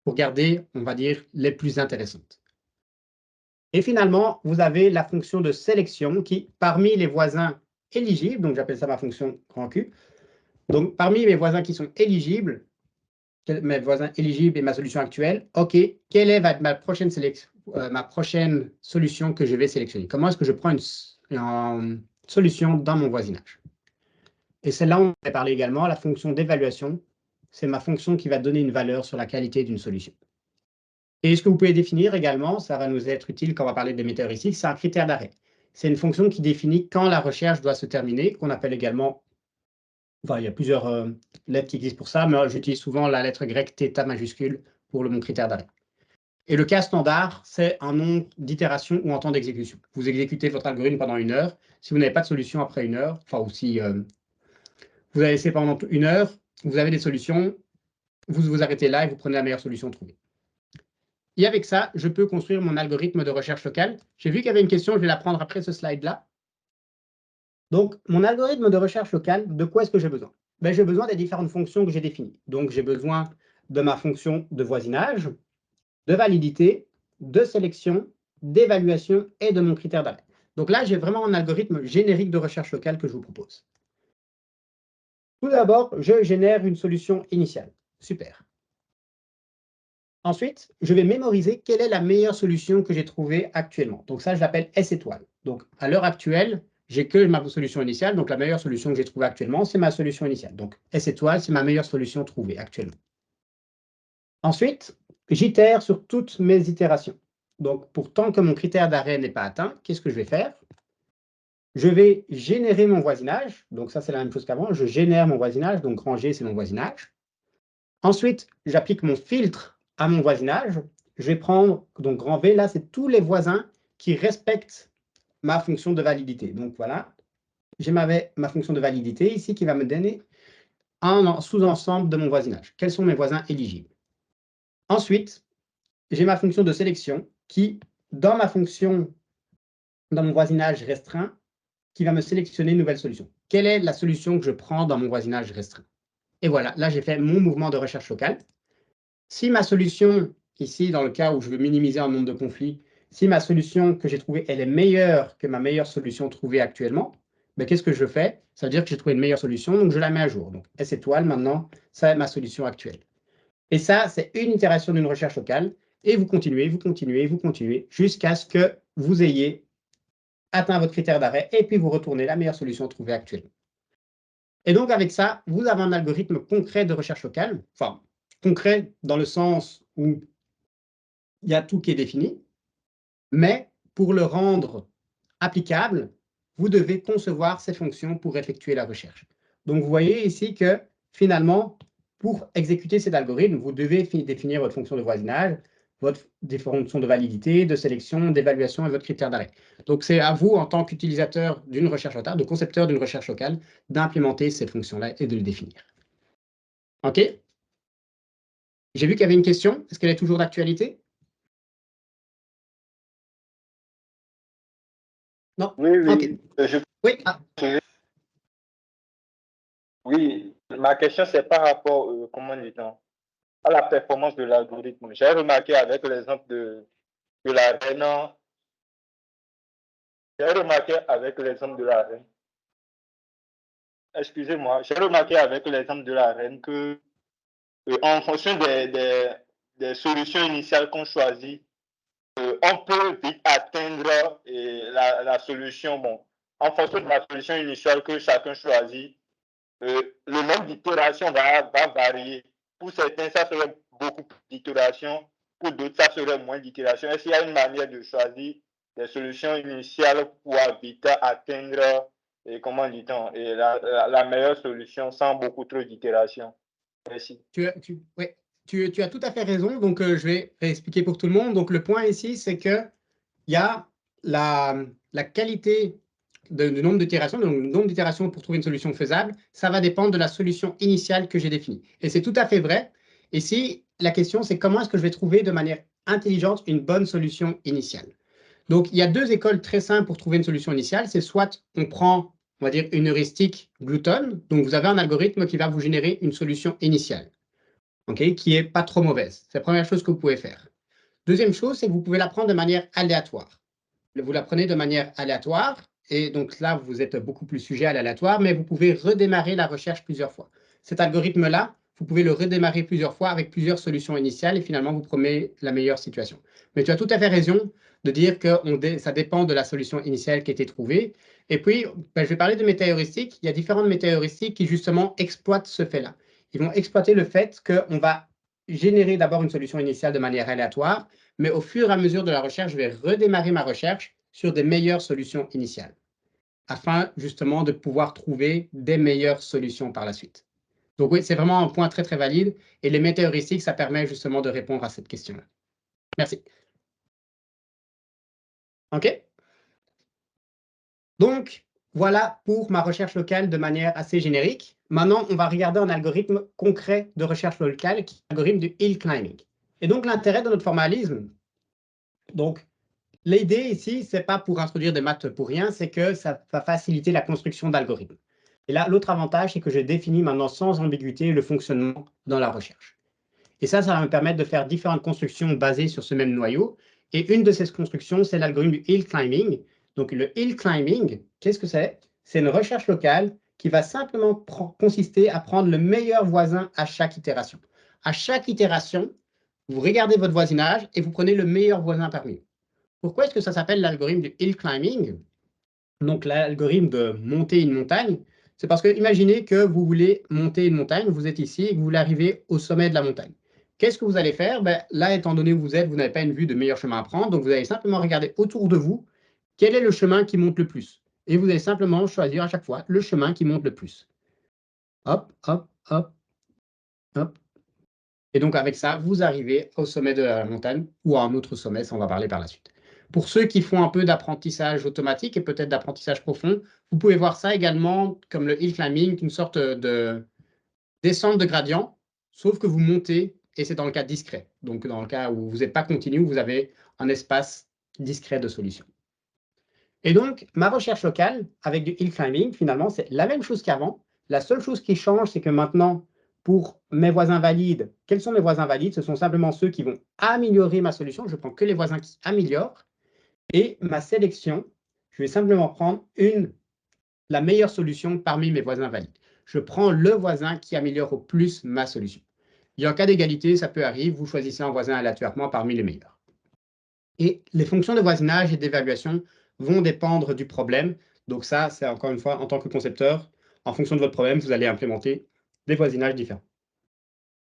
pour garder, on va dire, les plus intéressantes. Et finalement, vous avez la fonction de sélection qui, parmi les voisins éligibles, donc j'appelle ça ma fonction grand Q, donc parmi mes voisins qui sont éligibles, mes voisins éligibles et ma solution actuelle, OK, quelle est ma prochaine solution que je vais sélectionner? Comment est-ce que je prends une solution dans mon voisinage? Et c'est là où on va parler également, la fonction d'évaluation. C'est ma fonction qui va donner une valeur sur la qualité d'une solution. Et ce que vous pouvez définir également, ça va nous être utile quand on va parler des météoristiques, c'est un critère d'arrêt. C'est une fonction qui définit quand la recherche doit se terminer, qu'on appelle également, enfin, il y a plusieurs lettres qui existent pour ça, mais j'utilise souvent la lettre grecque θ majuscule pour mon critère d'arrêt. Et le cas standard, c'est un nombre d'itérations ou un temps d'exécution. Vous exécutez votre algorithme pendant 1 heure. Si vous n'avez pas de solution après 1 heure, enfin, ou si vous avez laissé pendant 1 heure, vous avez des solutions, vous vous arrêtez là et vous prenez la meilleure solution trouvée. Et avec ça, je peux construire mon algorithme de recherche locale. J'ai vu qu'il y avait une question, je vais la prendre après ce slide-là. Donc, mon algorithme de recherche locale, de quoi est-ce que j'ai besoin? J'ai besoin des différentes fonctions que j'ai définies. Donc, j'ai besoin de ma fonction de voisinage, de validité, de sélection, d'évaluation et de mon critère d'arrêt. Donc là, j'ai vraiment un algorithme générique de recherche locale que je vous propose. Tout d'abord, je génère une solution initiale. Super. Ensuite, je vais mémoriser quelle est la meilleure solution que j'ai trouvée actuellement. Donc ça, je l'appelle S étoile. Donc à l'heure actuelle, j'ai que ma solution initiale. Donc la meilleure solution que j'ai trouvée actuellement, c'est ma solution initiale. Donc S étoile, c'est ma meilleure solution trouvée actuellement. Ensuite, j'itère sur toutes mes itérations. Donc pour tant que mon critère d'arrêt n'est pas atteint, qu'est-ce que je vais faire? Je vais générer mon voisinage. Donc ça, c'est la même chose qu'avant. Je génère mon voisinage. Donc grand G, c'est mon voisinage. Ensuite, j'applique mon filtre à mon voisinage. Je vais prendre, donc grand V, là, c'est tous les voisins qui respectent ma fonction de validité. Donc voilà, j'ai ma fonction de validité ici qui va me donner un sous-ensemble de mon voisinage. Quels sont mes voisins éligibles? Ensuite, j'ai ma fonction de sélection qui, dans ma fonction, dans mon voisinage restreint, qui va me sélectionner une nouvelle solution. Quelle est la solution que je prends dans mon voisinage restreint? Et voilà, là, j'ai fait mon mouvement de recherche locale. Si ma solution, ici, dans le cas où je veux minimiser un nombre de conflits, si ma solution que j'ai trouvée, elle est meilleure que ma meilleure solution trouvée actuellement, ben, qu'est-ce que je fais? Ça veut dire que j'ai trouvé une meilleure solution, donc je la mets à jour. Donc S étoile, maintenant, ça est ma solution actuelle. Et ça, c'est une itération d'une recherche locale. Et vous continuez, vous continuez, vous continuez, jusqu'à ce que vous ayez atteint votre critère d'arrêt, et puis vous retournez la meilleure solution trouvée actuellement. Et donc, avec ça, vous avez un algorithme concret de recherche locale, enfin, concret dans le sens où il y a tout qui est défini, mais pour le rendre applicable, vous devez concevoir ces fonctions pour effectuer la recherche. Donc, vous voyez ici que finalement, pour exécuter cet algorithme, vous devez définir votre fonction de voisinage, des fonctions de validité, de sélection, d'évaluation et votre critère d'arrêt. Donc, c'est à vous, en tant qu'utilisateur d'une recherche locale, de concepteur d'une recherche locale, d'implémenter ces fonctions-là et de les définir. OK? J'ai vu qu'il y avait une question. Est-ce qu'elle est toujours d'actualité? Non? Oui, oui. OK. Oui. Ah. Oui, ma question, c'est par rapport, comment dit-on, à la performance de l'algorithme. J'ai remarqué avec l'exemple de la reine. J'ai remarqué avec l'exemple de la reine. Excusez-moi, j'ai remarqué avec l'exemple de la reine que, en fonction des solutions initiales qu'on choisit, on peut vite atteindre la solution. Bon, en fonction de la solution initiale que chacun choisit, le nombre d'itérations va varier. Pour certains, ça serait beaucoup d'itérations. Pour d'autres, ça serait moins d'itérations. Est-ce qu'il y a une manière de choisir des solutions initiales pour vite atteindre, comment dit-on, la meilleure solution sans beaucoup trop d'itérations? Merci. Tu as tout à fait raison. Donc, je vais réexpliquer pour tout le monde. Donc, le point ici, c'est qu'il y a la qualité du nombre d'itérations. Donc, le nombre d'itérations pour trouver une solution faisable, ça va dépendre de la solution initiale que j'ai définie. Et c'est tout à fait vrai. Ici, la question, c'est comment est-ce que je vais trouver de manière intelligente une bonne solution initiale. Donc, il y a deux écoles très simples pour trouver une solution initiale. C'est soit on prend, on va dire, une heuristique gloutonne. Donc, vous avez un algorithme qui va vous générer une solution initiale, qui n'est pas trop mauvaise. C'est la première chose que vous pouvez faire. Deuxième chose, c'est que vous pouvez la prendre de manière aléatoire. Vous la prenez de manière aléatoire, et donc là, vous êtes beaucoup plus sujet à l'aléatoire, mais vous pouvez redémarrer la recherche plusieurs fois. Cet algorithme-là, vous pouvez le redémarrer plusieurs fois avec plusieurs solutions initiales, et finalement, vous prenez la meilleure situation. Mais tu as tout à fait raison de dire que ça dépend de la solution initiale qui a été trouvée. Et puis, je vais parler de méta-heuristiques. Il y a différentes méta-heuristiques qui, justement, exploitent ce fait-là. Ils vont exploiter le fait qu'on va générer d'abord une solution initiale de manière aléatoire, mais au fur et à mesure de la recherche, je vais redémarrer ma recherche sur des meilleures solutions initiales, afin justement de pouvoir trouver des meilleures solutions par la suite. Donc oui, c'est vraiment un point très, très valide, et les méta-heuristiques, ça permet justement de répondre à cette question-là. Merci. OK? Donc, voilà pour ma recherche locale de manière assez générique. Maintenant, on va regarder un algorithme concret de recherche locale, qui est l'algorithme du hill climbing. Et donc, l'intérêt de notre formalisme, donc, l'idée ici, ce n'est pas pour introduire des maths pour rien, c'est que ça va faciliter la construction d'algorithmes. Et là, l'autre avantage, c'est que j'ai défini maintenant sans ambiguïté le fonctionnement dans la recherche. Et ça va me permettre de faire différentes constructions basées sur ce même noyau. Et une de ces constructions, c'est l'algorithme du hill climbing. Donc, le hill climbing, qu'est-ce que c'est? C'est une recherche locale qui va simplement consister à prendre le meilleur voisin à chaque itération. À chaque itération, Vous regardez votre voisinage et vous prenez le meilleur voisin parmi eux. Pourquoi est-ce que ça s'appelle l'algorithme du hill climbing? Donc, l'algorithme de monter une montagne, c'est parce que imaginez que vous voulez monter une montagne, vous êtes ici et que vous voulez arriver au sommet de la montagne. Qu'est-ce que vous allez faire? Là, étant donné où vous êtes, vous n'avez pas une vue de meilleur chemin à prendre, donc vous allez simplement regarder autour de vous quel est le chemin qui monte le plus. Et vous allez simplement choisir à chaque fois le chemin qui monte le plus. Hop, hop, hop, hop. Et donc, avec ça, vous arrivez au sommet de la montagne ou à un autre sommet, ça on va parler par la suite. Pour ceux qui font un peu d'apprentissage automatique et peut-être d'apprentissage profond, vous pouvez voir ça également comme le hill climbing, une sorte de descente de gradient, sauf que vous montez et c'est dans le cas discret. Donc, dans le cas où vous n'êtes pas continu, vous avez un espace discret de solution. Et donc, ma recherche locale avec du hill climbing, finalement, c'est la même chose qu'avant. La seule chose qui change, c'est que maintenant, pour mes voisins valides, quels sont mes voisins valides? Ce sont simplement ceux qui vont améliorer ma solution. Je prends que les voisins qui améliorent. Et ma sélection, je vais simplement prendre la meilleure solution parmi mes voisins valides. Je prends le voisin qui améliore au plus ma solution. Et en cas d'égalité, ça peut arriver, vous choisissez un voisin aléatoirement parmi les meilleurs. Et les fonctions de voisinage et d'évaluation vont dépendre du problème. Donc ça, c'est encore une fois, en tant que concepteur, en fonction de votre problème, vous allez implémenter des voisinages différents.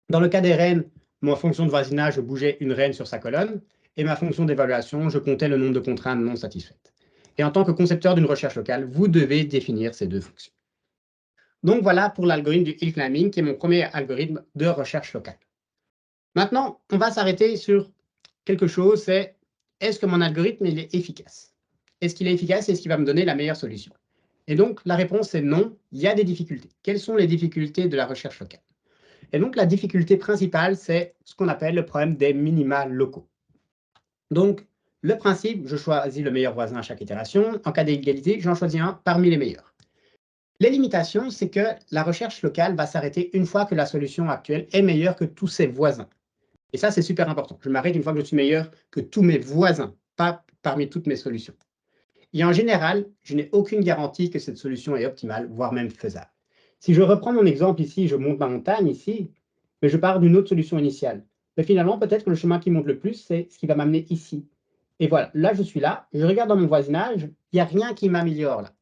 Dans le cas des rennes, ma fonction de voisinage, je bougeais une reine sur sa colonne, et ma fonction d'évaluation, je comptais le nombre de contraintes non satisfaites. Et en tant que concepteur d'une recherche locale, vous devez définir ces deux fonctions. Donc voilà pour l'algorithme du hill climbing, qui est mon premier algorithme de recherche locale. Maintenant, on va s'arrêter sur quelque chose, c'est est-ce que mon algorithme il est efficace? Est-ce qu'il est efficace? Est-ce qu'il va me donner la meilleure solution? Et donc, la réponse est non, il y a des difficultés. Quelles sont les difficultés de la recherche locale? Et donc, la difficulté principale, c'est ce qu'on appelle le problème des minima locaux. Donc, le principe, je choisis le meilleur voisin à chaque itération. En cas d'égalité, j'en choisis un parmi les meilleurs. Les limitations, c'est que la recherche locale va s'arrêter une fois que la solution actuelle est meilleure que tous ses voisins. Et ça, c'est super important. Je m'arrête une fois que je suis meilleur que tous mes voisins, pas parmi toutes mes solutions. Et en général, je n'ai aucune garantie que cette solution est optimale, voire même faisable. Si je reprends mon exemple ici, je monte ma montagne ici, mais je pars d'une autre solution initiale. Mais finalement, peut-être que le chemin qui monte le plus, c'est ce qui va m'amener ici. Et voilà, là, je suis là, je regarde dans mon voisinage, il n'y a rien qui m'améliore là.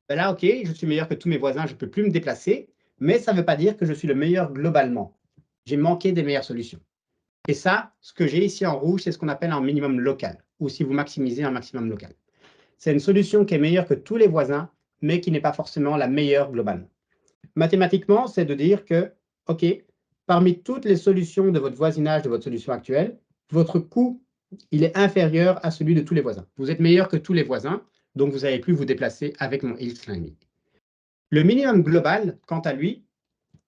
Ben là, OK, je suis meilleur que tous mes voisins, je ne peux plus me déplacer, mais ça ne veut pas dire que je suis le meilleur globalement. J'ai manqué des meilleures solutions. Et ça, ce que j'ai ici en rouge, c'est ce qu'on appelle un minimum local, ou si vous maximisez un maximum local. C'est une solution qui est meilleure que tous les voisins, mais qui n'est pas forcément la meilleure globalement. Mathématiquement, c'est de dire que, OK, parmi toutes les solutions de votre voisinage, de votre solution actuelle, votre coût, il est inférieur à celui de tous les voisins. Vous êtes meilleur que tous les voisins, donc vous n'allez plus vous déplacer avec mon hill climbing. Le minimum global, quant à lui,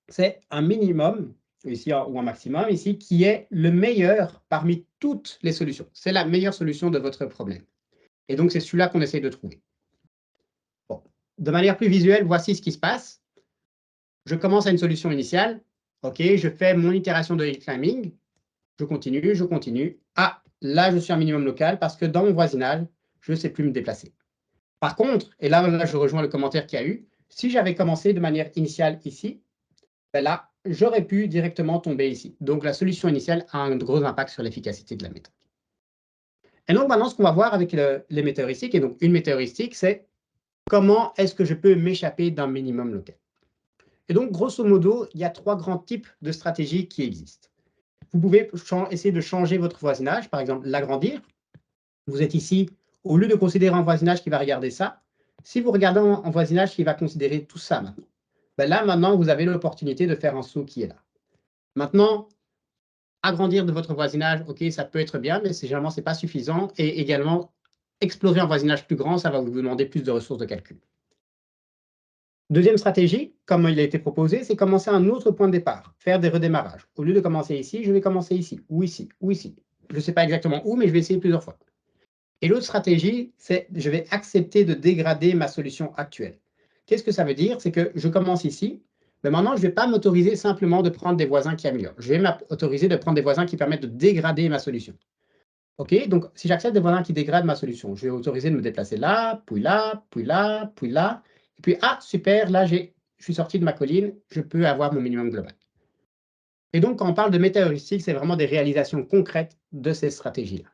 c'est un minimum, ici, ou un maximum, ici, qui est le meilleur parmi toutes les solutions. C'est la meilleure solution de votre problème. Et donc, c'est celui-là qu'on essaie de trouver. Bon. De manière plus visuelle, voici ce qui se passe. Je commence à une solution initiale. OK, je fais mon itération de hill climbing. Je continue, je continue. Ah, là, je suis un minimum local parce que dans mon voisinage, je ne sais plus me déplacer. Par contre, et là, je rejoins le commentaire qu'il y a eu, si j'avais commencé de manière initiale ici, ben là, j'aurais pu directement tomber ici. Donc, la solution initiale a un gros impact sur l'efficacité de la méthode. Et donc, maintenant, ce qu'on va voir avec les météoristiques, et donc une météoristique, c'est comment est-ce que je peux m'échapper d'un minimum local. Et donc, grosso modo, il y a 3 grands types de stratégies qui existent. Vous pouvez essayer de changer votre voisinage, par exemple, l'agrandir. Vous êtes ici, au lieu de considérer un voisinage qui va regarder ça, si vous regardez un voisinage qui va considérer tout ça maintenant, ben là, maintenant, vous avez l'opportunité de faire un saut qui est là. Maintenant, agrandir de votre voisinage, OK, ça peut être bien, mais généralement, ce n'est pas suffisant. Et également, explorer un voisinage plus grand, ça va vous demander plus de ressources de calcul. Deuxième stratégie, comme il a été proposé, c'est commencer à un autre point de départ, faire des redémarrages. Au lieu de commencer ici, je vais commencer ici, ou ici, ou ici. Je ne sais pas exactement où, mais je vais essayer plusieurs fois. Et l'autre stratégie, c'est je vais accepter de dégrader ma solution actuelle. Qu'est-ce que ça veut dire? C'est que je commence ici, mais maintenant, je ne vais pas m'autoriser simplement de prendre des voisins qui améliorent. Je vais m'autoriser de prendre des voisins qui permettent de dégrader ma solution. OK, donc si j'accepte des voisins qui dégradent ma solution, je vais autoriser de me déplacer là, puis là, puis là, puis là. Et puis, ah, super, là, je suis sorti de ma colline, je peux avoir mon minimum global. Et donc, quand on parle de méta-heuristiques, c'est vraiment des réalisations concrètes de ces stratégies-là.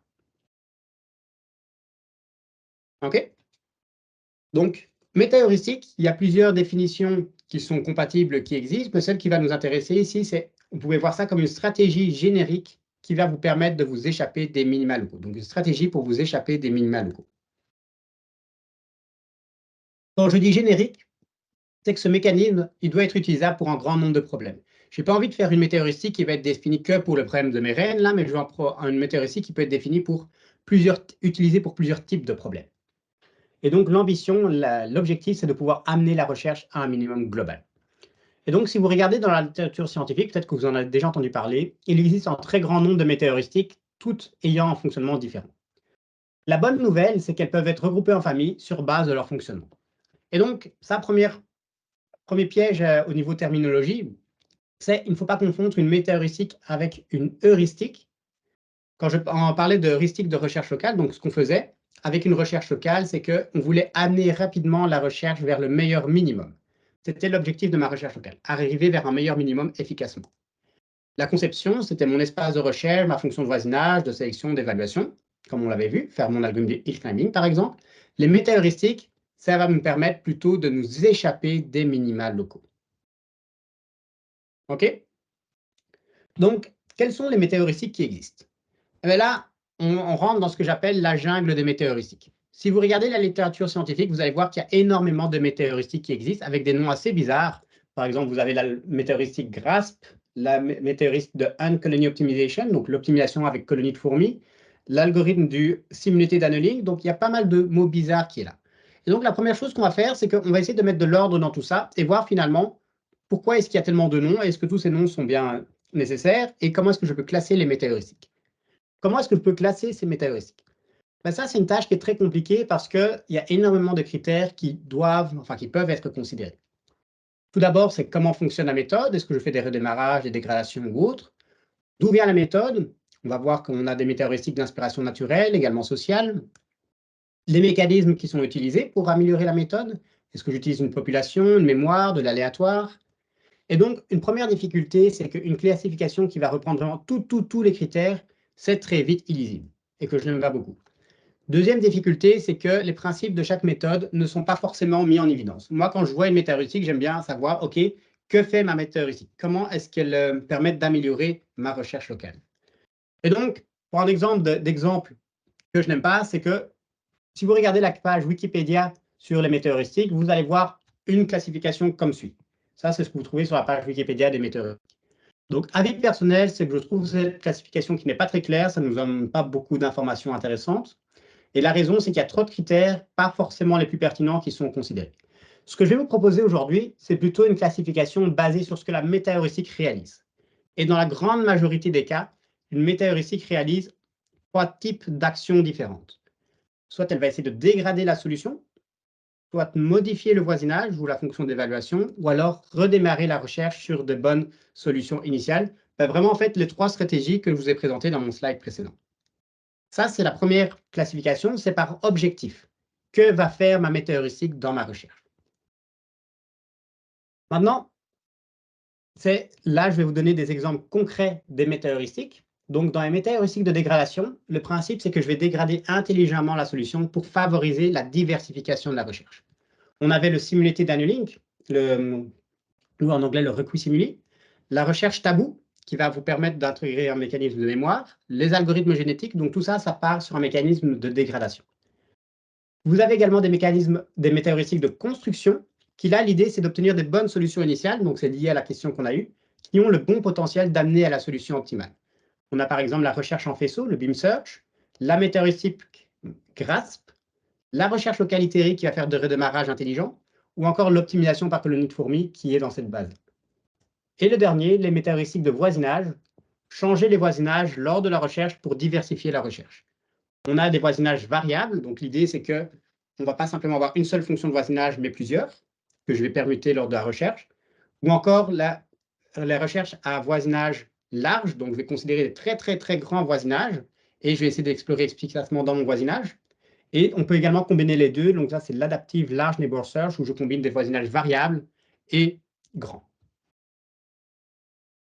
OK? Donc, méta-heuristique, il y a plusieurs définitions qui sont compatibles, qui existent, mais celle qui va nous intéresser ici, c'est, vous pouvez voir ça comme une stratégie générique qui va vous permettre de vous échapper des minima locaux. Donc, une stratégie pour vous échapper des minima locaux. Quand je dis générique, c'est que ce mécanisme, il doit être utilisable pour un grand nombre de problèmes. Je n'ai pas envie de faire une météoristique qui va être définie que pour le problème de mes rennes, là, mais je veux une météoristique qui peut être définie pour utilisée pour plusieurs types de problèmes. Et donc, l'ambition, l'objectif, c'est de pouvoir amener la recherche à un minimum global. Et donc, si vous regardez dans la littérature scientifique, peut-être que vous en avez déjà entendu parler, il existe un très grand nombre de météoristiques, toutes ayant un fonctionnement différent. La bonne nouvelle, c'est qu'elles peuvent être regroupées en familles sur base de leur fonctionnement. Et donc, premier piège au niveau terminologie, c'est qu'il ne faut pas confondre une météoristique avec une heuristique. Quand on parlait de heuristique de recherche locale, donc ce qu'on faisait avec une recherche locale, c'est qu'on voulait amener rapidement la recherche vers le meilleur minimum. C'était l'objectif de ma recherche locale, arriver vers un meilleur minimum efficacement. La conception, c'était mon espace de recherche, ma fonction de voisinage, de sélection, d'évaluation, comme on l'avait vu, faire mon algorithme de hill climbing, par exemple. Les méta-heuristiques, ça va me permettre plutôt de nous échapper des minima locaux. OK? Donc, quels sont les météoristiques qui existent? Eh bien là, on rentre dans ce que j'appelle la jungle des météoristiques. Si vous regardez la littérature scientifique, vous allez voir qu'il y a énormément de météoristiques qui existent avec des noms assez bizarres. Par exemple, vous avez la météoristique GRASP, la météoristique de Ant Colony Optimization, donc l'optimisation avec colonies de fourmis, l'algorithme du simulated annealing. Donc, il y a pas mal de mots bizarres qui est là. Et donc, la première chose qu'on va faire, c'est qu'on va essayer de mettre de l'ordre dans tout ça et voir finalement pourquoi est-ce qu'il y a tellement de noms, est-ce que tous ces noms sont bien nécessaires et comment est-ce que je peux classer les météoristiques. Comment est-ce que je peux classer ces météoristiques? Ben ça, c'est une tâche qui est très compliquée parce qu'il y a énormément de critères qui peuvent être considérés. Tout d'abord, c'est comment fonctionne la méthode. Est-ce que je fais des redémarrages, des dégradations ou autres? D'où vient la méthode? On va voir qu'on a des météoristiques d'inspiration naturelle, également sociale. Les mécanismes qui sont utilisés pour améliorer la méthode. Est-ce que j'utilise une population, une mémoire, de l'aléatoire? Et donc, une première difficulté, c'est qu'une classification qui va reprendre vraiment tous les critères, c'est très vite illisible et que je n'aime pas beaucoup. Deuxième difficulté, c'est que les principes de chaque méthode ne sont pas forcément mis en évidence. Moi, quand je vois une météoristique, j'aime bien savoir, OK, que fait ma météoristique? Comment est-ce qu'elle permet d'améliorer ma recherche locale? Et donc, pour un d'exemple que je n'aime pas, c'est que si vous regardez la page Wikipédia sur les météoristiques, vous allez voir une classification comme suit. Ça, c'est ce que vous trouvez sur la page Wikipédia des météoristiques. Donc, avis personnel, c'est que je trouve cette classification qui n'est pas très claire, ça ne nous donne pas beaucoup d'informations intéressantes. Et la raison, c'est qu'il y a trop de critères, pas forcément les plus pertinents, qui sont considérés. Ce que je vais vous proposer aujourd'hui, c'est plutôt une classification basée sur ce que la météoristique réalise. Et dans la grande majorité des cas, une météoristique réalise 3 types d'actions différentes. Soit elle va essayer de dégrader la solution, soit modifier le voisinage ou la fonction d'évaluation, ou alors redémarrer la recherche sur de bonnes solutions initiales. Vraiment, en fait, les 3 stratégies que je vous ai présentées dans mon slide précédent. Ça, c'est la première classification, c'est par objectif. Que va faire ma météoristique dans ma recherche? Maintenant, là, je vais vous donner des exemples concrets des météoristiques. Donc, dans les météoristiques de dégradation, le principe, c'est que je vais dégrader intelligemment la solution pour favoriser la diversification de la recherche. On avait le simulated annealing, ou en anglais le requisimuli, la recherche tabou, qui va vous permettre d'intégrer un mécanisme de mémoire, les algorithmes génétiques, donc tout ça, ça part sur un mécanisme de dégradation. Vous avez également des mécanismes, des météoristiques de construction, qui là, l'idée, c'est d'obtenir des bonnes solutions initiales, donc c'est lié à la question qu'on a eue, qui ont le bon potentiel d'amener à la solution optimale. On a par exemple la recherche en faisceau, le beam search, la météoristique GRASP, la recherche locale itérée qui va faire de redémarrage intelligent, ou encore l'optimisation par colonie de fourmis qui est dans cette base. Et le dernier, les météoristiques de voisinage, changer les voisinages lors de la recherche pour diversifier la recherche. On a des voisinages variables, donc l'idée c'est que on ne va pas simplement avoir une seule fonction de voisinage, mais plusieurs, que je vais permuter lors de la recherche, ou encore la recherche à voisinage large, donc je vais considérer des très grands voisinages, et je vais essayer d'explorer efficacement dans mon voisinage. Et on peut également combiner les deux, donc ça c'est l'adaptive large neighbor search, où je combine des voisinages variables et grands.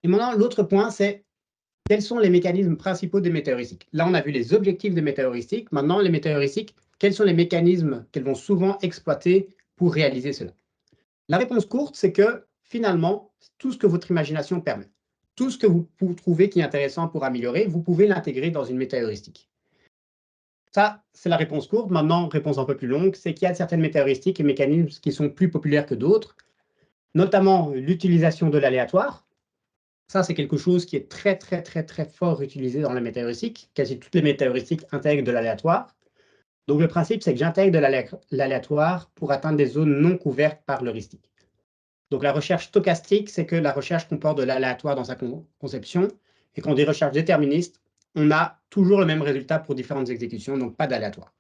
Et maintenant, l'autre point, c'est quels sont les mécanismes principaux des météoristiques? Là, on a vu les objectifs des météoristiques. Maintenant, les météoristiques, quels sont les mécanismes qu'elles vont souvent exploiter pour réaliser cela? La réponse courte, c'est que finalement, tout ce que votre imagination permet, tout ce que vous trouvez qui est intéressant pour améliorer, vous pouvez l'intégrer dans une météoristique. Ça, c'est la réponse courte. Maintenant, réponse un peu plus longue, c'est qu'il y a certaines météoristiques et mécanismes qui sont plus populaires que d'autres, notamment l'utilisation de l'aléatoire. Ça, c'est quelque chose qui est très, très, très, très fort utilisé dans la météoristique. Quasi toutes les météoristiques intègrent de l'aléatoire. Donc, le principe, c'est que j'intègre de l'aléatoire pour atteindre des zones non couvertes par l'heuristique. Donc, la recherche stochastique, c'est que la recherche comporte de l'aléatoire dans sa conception. Et quand on dit recherche déterministe, on a toujours le même résultat pour différentes exécutions, donc pas d'aléatoire.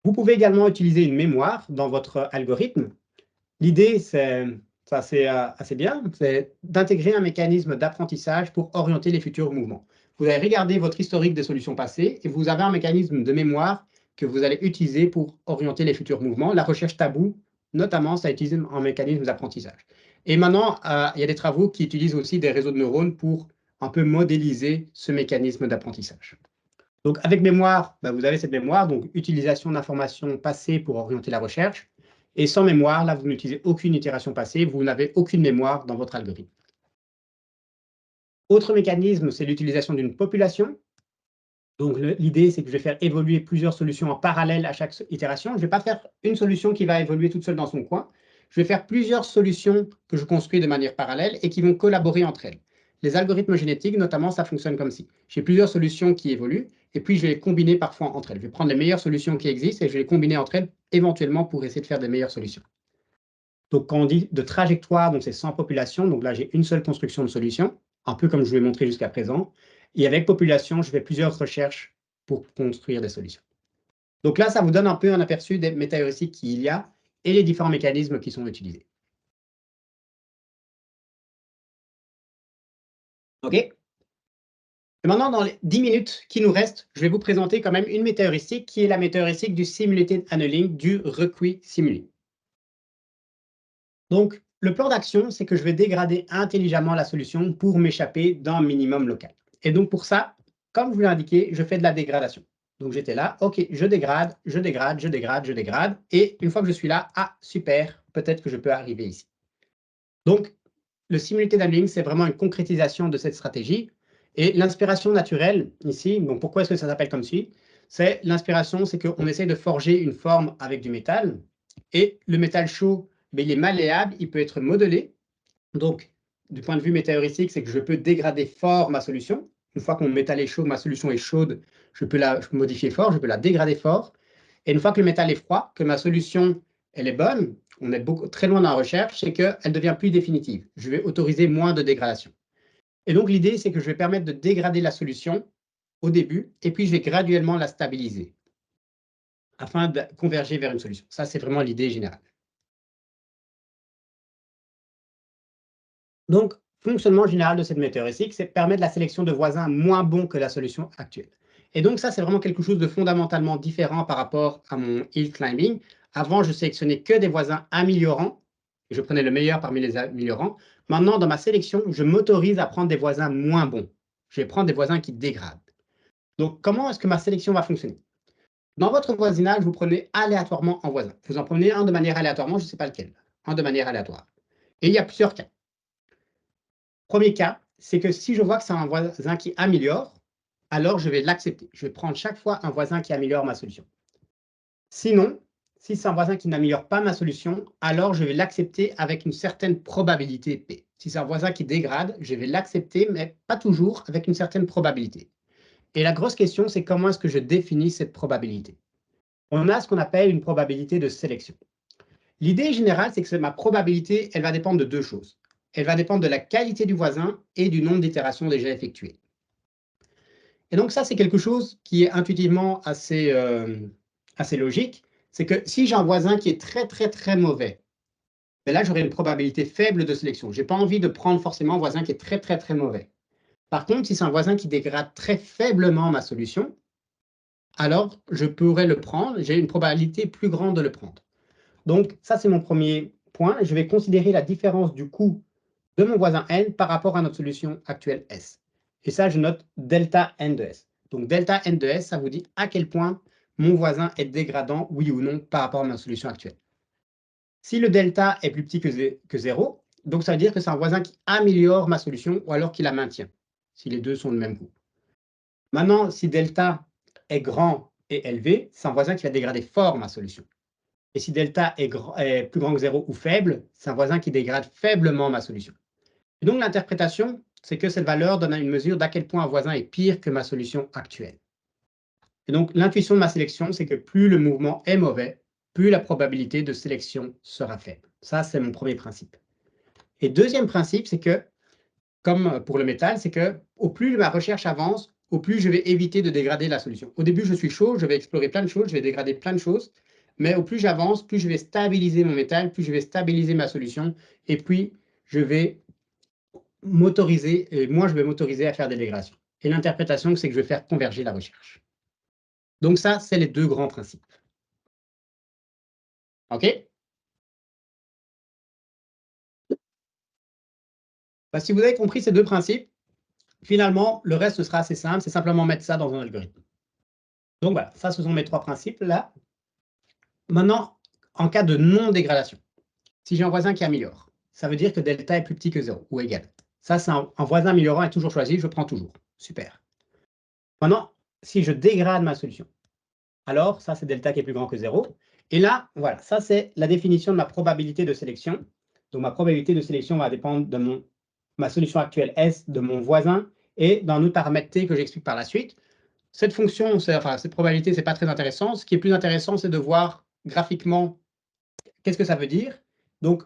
Vous pouvez également utiliser une mémoire dans votre algorithme. L'idée, c'est assez bien, c'est d'intégrer un mécanisme d'apprentissage pour orienter les futurs mouvements. Vous allez regarder votre historique des solutions passées et vous avez un mécanisme de mémoire que vous allez utiliser pour orienter les futurs mouvements. La recherche tabou, notamment, ça utilise un mécanisme d'apprentissage. Et maintenant, il y a des travaux qui utilisent aussi des réseaux de neurones pour un peu modéliser ce mécanisme d'apprentissage. Donc, avec mémoire, vous avez cette mémoire, donc utilisation d'informations passées pour orienter la recherche. Et sans mémoire, là, vous n'utilisez aucune itération passée, vous n'avez aucune mémoire dans votre algorithme. Autre mécanisme, c'est l'utilisation d'une population. Donc, l'idée, c'est que je vais faire évoluer plusieurs solutions en parallèle à chaque itération. Je ne vais pas faire une solution qui va évoluer toute seule dans son coin. Je vais faire plusieurs solutions que je construis de manière parallèle et qui vont collaborer entre elles. Les algorithmes génétiques, notamment, ça fonctionne comme ci. J'ai plusieurs solutions qui évoluent et puis je vais les combiner parfois entre elles. Je vais prendre les meilleures solutions qui existent et je vais les combiner entre elles éventuellement pour essayer de faire des meilleures solutions. Donc, quand on dit de trajectoire, donc c'est sans population, donc là, j'ai une seule construction de solution, un peu comme je vous l'ai montré jusqu'à présent. Et avec population, je fais plusieurs recherches pour construire des solutions. Donc là, ça vous donne un peu un aperçu des métaheuristiques qu'il y a et les différents mécanismes qui sont utilisés. OK. Et maintenant, dans les 10 minutes qui nous restent, je vais vous présenter quand même une météoristique qui est la météoristique du simulated annealing, du requis simulé. Donc, le plan d'action, c'est que je vais dégrader intelligemment la solution pour m'échapper d'un minimum local. Et donc, pour ça, comme je vous l'ai indiqué, je fais de la dégradation. Donc, j'étais là, OK, je dégrade, je dégrade, je dégrade, je dégrade. Et une fois que je suis là, ah, super, peut-être que je peux arriver ici. Donc, le simulated annealing, c'est vraiment une concrétisation de cette stratégie. Et l'inspiration naturelle, ici, donc pourquoi est-ce que ça s'appelle comme ci? C'est l'inspiration, c'est qu'on essaie de forger une forme avec du métal. Et le métal chaud, il est malléable, il peut être modelé. Donc, du point de vue météoristique, c'est que je peux dégrader fort ma solution. Une fois que mon métal est chaud, ma solution est chaude, je peux la modifier fort, je peux la dégrader fort. Et une fois que le métal est froid, que ma solution elle est bonne, on est très loin dans la recherche, c'est qu'elle devient plus définitive. Je vais autoriser moins de dégradation. Et donc, l'idée, c'est que je vais permettre de dégrader la solution au début, et puis je vais graduellement la stabiliser afin de converger vers une solution. Ça, c'est vraiment l'idée générale. Donc, fonctionnement général de cette météoristique, c'est permettre la sélection de voisins moins bons que la solution actuelle. Et donc, ça, c'est vraiment quelque chose de fondamentalement différent par rapport à mon hill climbing. Avant, je sélectionnais que des voisins améliorants. Je prenais le meilleur parmi les améliorants. Maintenant, dans ma sélection, je m'autorise à prendre des voisins moins bons. Je vais prendre des voisins qui dégradent. Donc, comment est-ce que ma sélection va fonctionner? Dans votre voisinage, vous prenez aléatoirement un voisin. Vous en prenez un de manière aléatoirement, je ne sais pas lequel. Un de manière aléatoire. Et il y a plusieurs cas. Premier cas, c'est que si je vois que c'est un voisin qui améliore, alors je vais l'accepter. Je vais prendre chaque fois un voisin qui améliore ma solution. Sinon, si c'est un voisin qui n'améliore pas ma solution, alors je vais l'accepter avec une certaine probabilité P. Si c'est un voisin qui dégrade, je vais l'accepter, mais pas toujours, avec une certaine probabilité. Et la grosse question, c'est comment est-ce que je définis cette probabilité? On a ce qu'on appelle une probabilité de sélection. L'idée générale, c'est que ma probabilité, elle va dépendre de deux choses. Elle va dépendre de la qualité du voisin et du nombre d'itérations déjà effectuées. Et donc ça, c'est quelque chose qui est intuitivement assez logique. C'est que si j'ai un voisin qui est très, très, très mauvais, ben là, j'aurai une probabilité faible de sélection. Je n'ai pas envie de prendre forcément un voisin qui est très, très, très mauvais. Par contre, si c'est un voisin qui dégrade très faiblement ma solution, alors je pourrais le prendre. J'ai une probabilité plus grande de le prendre. Donc, ça, c'est mon premier point. Je vais considérer la différence du coût de mon voisin n par rapport à notre solution actuelle S. Et ça, je note delta n de S. Donc, delta n de S, ça vous dit à quel point mon voisin est dégradant, oui ou non, par rapport à ma solution actuelle. Si le delta est plus petit que 0, donc ça veut dire que c'est un voisin qui améliore ma solution ou alors qui la maintient, si les deux sont de même groupe. Maintenant, si delta est grand et élevé, c'est un voisin qui va dégrader fort ma solution. Et si delta est plus grand que 0 ou faible, c'est un voisin qui dégrade faiblement ma solution. Et donc, l'interprétation, c'est que cette valeur donne une mesure d'à quel point un voisin est pire que ma solution actuelle. Et donc, l'intuition de ma sélection, c'est que plus le mouvement est mauvais, plus la probabilité de sélection sera faible. Ça, c'est mon premier principe. Et deuxième principe, c'est que, comme pour le métal, c'est que au plus ma recherche avance, au plus je vais éviter de dégrader la solution. Au début, je suis chaud, je vais explorer plein de choses, je vais dégrader plein de choses, mais au plus j'avance, plus je vais stabiliser mon métal, plus je vais stabiliser ma solution, et puis je vais m'autoriser, et moi je vais m'autoriser à faire des dégradations. Et l'interprétation, c'est que je vais faire converger la recherche. Donc ça, c'est les deux grands principes. OK? Bah, si vous avez compris ces deux principes, finalement, le reste sera assez simple, c'est simplement mettre ça dans un algorithme. Donc voilà, ça, ce sont mes trois principes là. Maintenant, en cas de non-dégradation, si j'ai un voisin qui améliore, ça veut dire que delta est plus petit que 0 ou égal. Ça, c'est un voisin améliorant est toujours choisi, je prends toujours. Super. Maintenant, si je dégrade ma solution, alors ça, c'est delta qui est plus grand que 0. Et là, voilà, ça, c'est la définition de ma probabilité de sélection. Donc, ma probabilité de sélection va dépendre de ma solution actuelle S, de mon voisin, et d'un autre paramètre T que j'explique par la suite. Cette fonction, cette probabilité, ce n'est pas très intéressant. Ce qui est plus intéressant, c'est de voir graphiquement qu'est-ce que ça veut dire. Donc,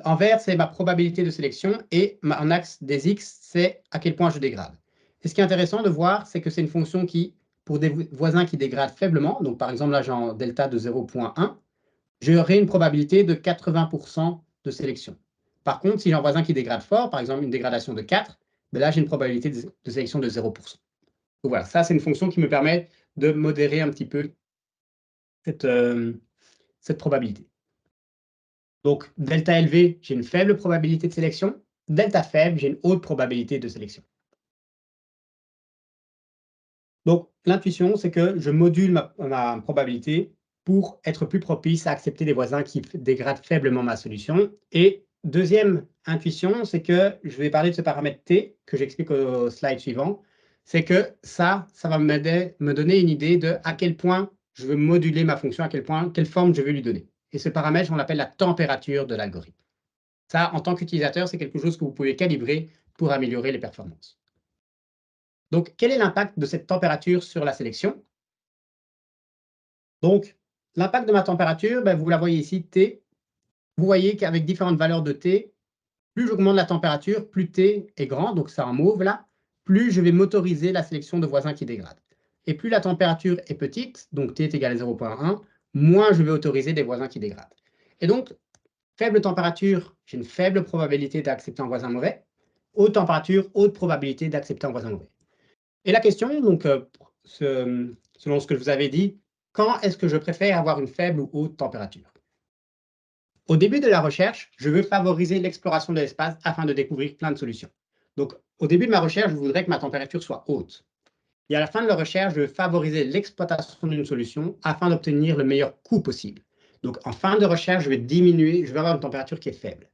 en vert, c'est ma probabilité de sélection, et en axe des X, c'est à quel point je dégrade. Et ce qui est intéressant de voir, c'est que c'est une fonction qui, pour des voisins qui dégradent faiblement, donc par exemple là j'ai un delta de 0,1, j'aurai une probabilité de 80% de sélection. Par contre, si j'ai un voisin qui dégrade fort, par exemple une dégradation de 4, ben là j'ai une probabilité de sélection de 0%. Donc voilà, ça c'est une fonction qui me permet de modérer un petit peu cette probabilité. Donc delta élevé, j'ai une faible probabilité de sélection. Delta faible, j'ai une haute probabilité de sélection. Donc, l'intuition, c'est que je module ma probabilité pour être plus propice à accepter des voisins qui dégradent faiblement ma solution. Et deuxième intuition, c'est que je vais parler de ce paramètre T que j'explique au slide suivant. C'est que ça va me donner une idée de à quel point je veux moduler ma fonction, quelle forme je veux lui donner. Et ce paramètre, on l'appelle la température de l'algorithme. Ça, en tant qu'utilisateur, c'est quelque chose que vous pouvez calibrer pour améliorer les performances. Donc, quel est l'impact de cette température sur la sélection? Donc, l'impact de ma température, ben, vous la voyez ici, T. Vous voyez qu'avec différentes valeurs de T, plus j'augmente la température, plus T est grand, donc c'est en mauve là, plus je vais m'autoriser la sélection de voisins qui dégradent. Et plus la température est petite, donc T est égal à 0,1, moins je vais autoriser des voisins qui dégradent. Et donc, faible température, j'ai une faible probabilité d'accepter un voisin mauvais. Haute température, haute probabilité d'accepter un voisin mauvais. Et la question, donc, selon ce que je vous avais dit, quand est-ce que je préfère avoir une faible ou haute température? Au début de la recherche, je veux favoriser l'exploration de l'espace afin de découvrir plein de solutions. Donc, au début de ma recherche, je voudrais que ma température soit haute. Et à la fin de la recherche, je veux favoriser l'exploitation d'une solution afin d'obtenir le meilleur coût possible. Donc, en fin de recherche, je vais avoir une température qui est faible.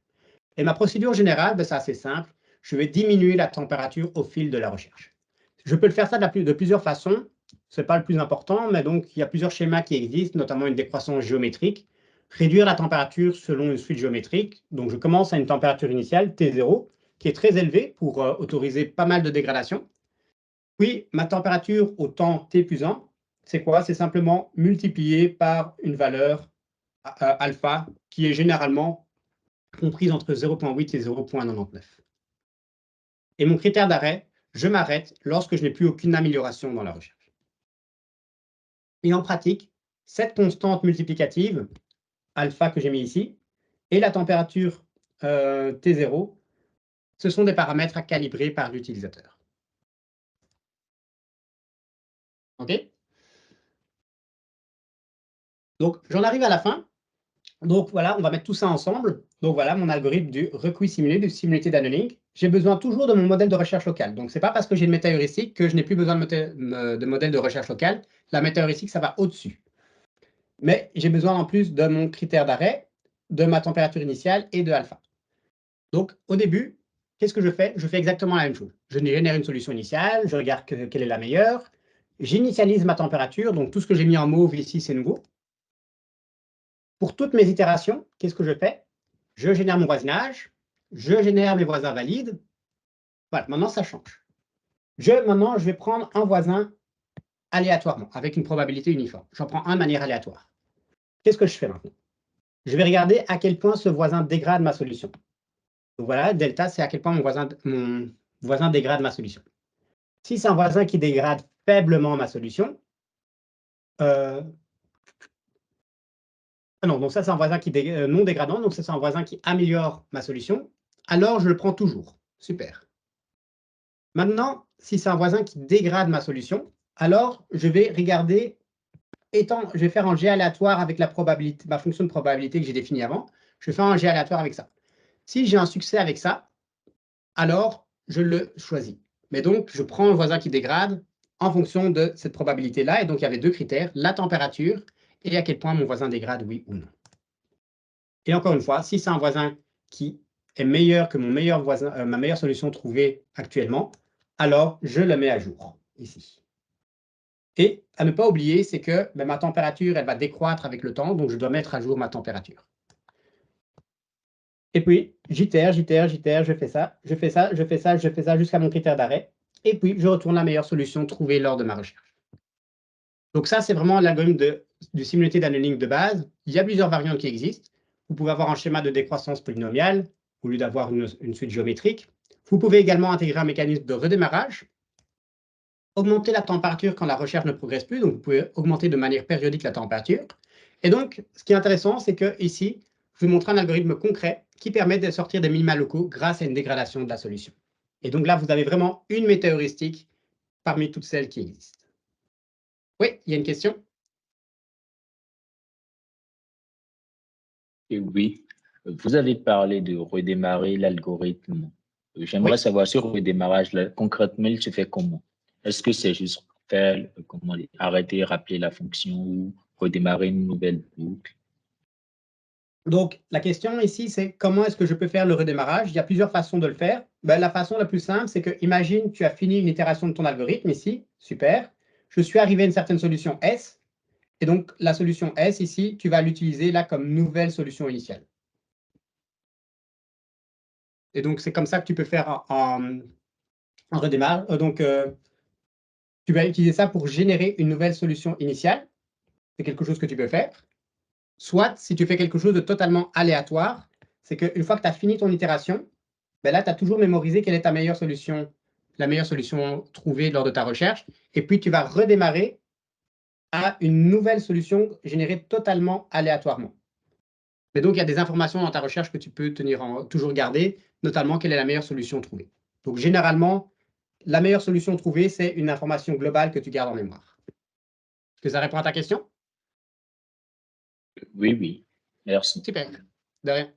Et ma procédure générale, ben, c'est assez simple. Je vais diminuer la température au fil de la recherche. Je peux le faire ça de plusieurs façons. Ce n'est pas le plus important, mais donc il y a plusieurs schémas qui existent, notamment une décroissance géométrique. Réduire la température selon une suite géométrique. Donc je commence à une température initiale, T0, qui est très élevée pour autoriser pas mal de dégradation. Puis ma température au temps T plus 1, c'est quoi? C'est simplement multiplié par une valeur alpha qui est généralement comprise entre 0,8 et 0,99. Et mon critère d'arrêt, je m'arrête lorsque je n'ai plus aucune amélioration dans la recherche. Et en pratique, cette constante multiplicative, alpha que j'ai mis ici, et la température T0, ce sont des paramètres à calibrer par l'utilisateur. OK? Donc, j'en arrive à la fin. Donc, voilà, on va mettre tout ça ensemble. Donc voilà mon algorithme du recuit simulé, du simulated annealing. J'ai besoin toujours de mon modèle de recherche locale. Donc, ce n'est pas parce que j'ai une météoheuristique que je n'ai plus besoin de modèle de recherche locale. La météoheuristique, ça va au-dessus. Mais j'ai besoin en plus de mon critère d'arrêt, de ma température initiale et de alpha. Donc, au début, qu'est-ce que je fais? Je fais exactement la même chose. Je génère une solution initiale, je regarde quelle est la meilleure, j'initialise ma température, donc tout ce que j'ai mis en mauve ici, c'est nouveau. Pour toutes mes itérations, qu'est-ce que je fais? Je génère mon voisinage, je génère mes voisins valides. Voilà, maintenant, ça change. Maintenant, je vais prendre un voisin aléatoirement, avec une probabilité uniforme. J'en prends un de manière aléatoire. Qu'est-ce que je fais maintenant? Je vais regarder à quel point ce voisin dégrade ma solution. Donc voilà, delta, c'est à quel point mon voisin dégrade ma solution. Si c'est un voisin qui dégrade faiblement ma solution, non, donc ça, c'est un voisin qui non dégradant, donc ça, c'est un voisin qui améliore ma solution, alors je le prends toujours. Super. Maintenant, si c'est un voisin qui dégrade ma solution, alors je vais regarder, je vais faire un G aléatoire avec la probabilité, ma fonction de probabilité que j'ai définie avant. Je vais faire un G aléatoire avec ça. Si j'ai un succès avec ça, alors je le choisis. Mais donc, je prends un voisin qui dégrade en fonction de cette probabilité-là. Et donc, il y avait deux critères, la température et à quel point mon voisin dégrade, oui ou non. Et encore une fois, si c'est un voisin qui est meilleur que mon meilleur voisin, ma meilleure solution trouvée actuellement, alors je le mets à jour ici. Et à ne pas oublier, c'est que ma température, elle va décroître avec le temps, donc je dois mettre à jour ma température. Et puis, j'itère, je fais ça, je fais ça, je fais ça, je fais ça jusqu'à mon critère d'arrêt. Et puis, je retourne la meilleure solution trouvée lors de ma recherche. Donc ça, c'est vraiment l'algorithme du simulated annealing de base. Il y a plusieurs variantes qui existent. Vous pouvez avoir un schéma de décroissance polynomiale au lieu d'avoir une suite géométrique. Vous pouvez également intégrer un mécanisme de redémarrage, augmenter la température quand la recherche ne progresse plus. Donc, vous pouvez augmenter de manière périodique la température. Et donc, ce qui est intéressant, c'est que ici, je vous montre un algorithme concret qui permet de sortir des minima locaux grâce à une dégradation de la solution. Et donc là, vous avez vraiment une météoheuristique parmi toutes celles qui existent. Oui, il y a une question? Oui, vous avez parlé de redémarrer l'algorithme. J'aimerais savoir ce redémarrage, là, concrètement, il se fait comment? Est-ce que c'est juste faire, arrêter, rappeler la fonction ou redémarrer une nouvelle boucle? Donc, la question ici, c'est comment est-ce que je peux faire le redémarrage? Il y a plusieurs façons de le faire. La façon la plus simple, c'est que, imagine, tu as fini une itération de ton algorithme ici, super. Je suis arrivé à une certaine solution S, et donc la solution S ici, tu vas l'utiliser là comme nouvelle solution initiale. Et donc, c'est comme ça que tu peux faire un redémarrage. Tu vas utiliser ça pour générer une nouvelle solution initiale. C'est quelque chose que tu peux faire. Soit, si tu fais quelque chose de totalement aléatoire, c'est qu'une fois que tu as fini ton itération, là, tu as toujours mémorisé quelle est ta meilleure solution, la meilleure solution trouvée lors de ta recherche. Et puis, tu vas redémarrer à une nouvelle solution générée totalement aléatoirement. Mais donc, il y a des informations dans ta recherche que tu peux toujours garder, notamment quelle est la meilleure solution trouvée. Donc, généralement, la meilleure solution trouvée, c'est une information globale que tu gardes en mémoire. Est-ce que ça répond à ta question? Oui, oui. Merci. Super. De rien.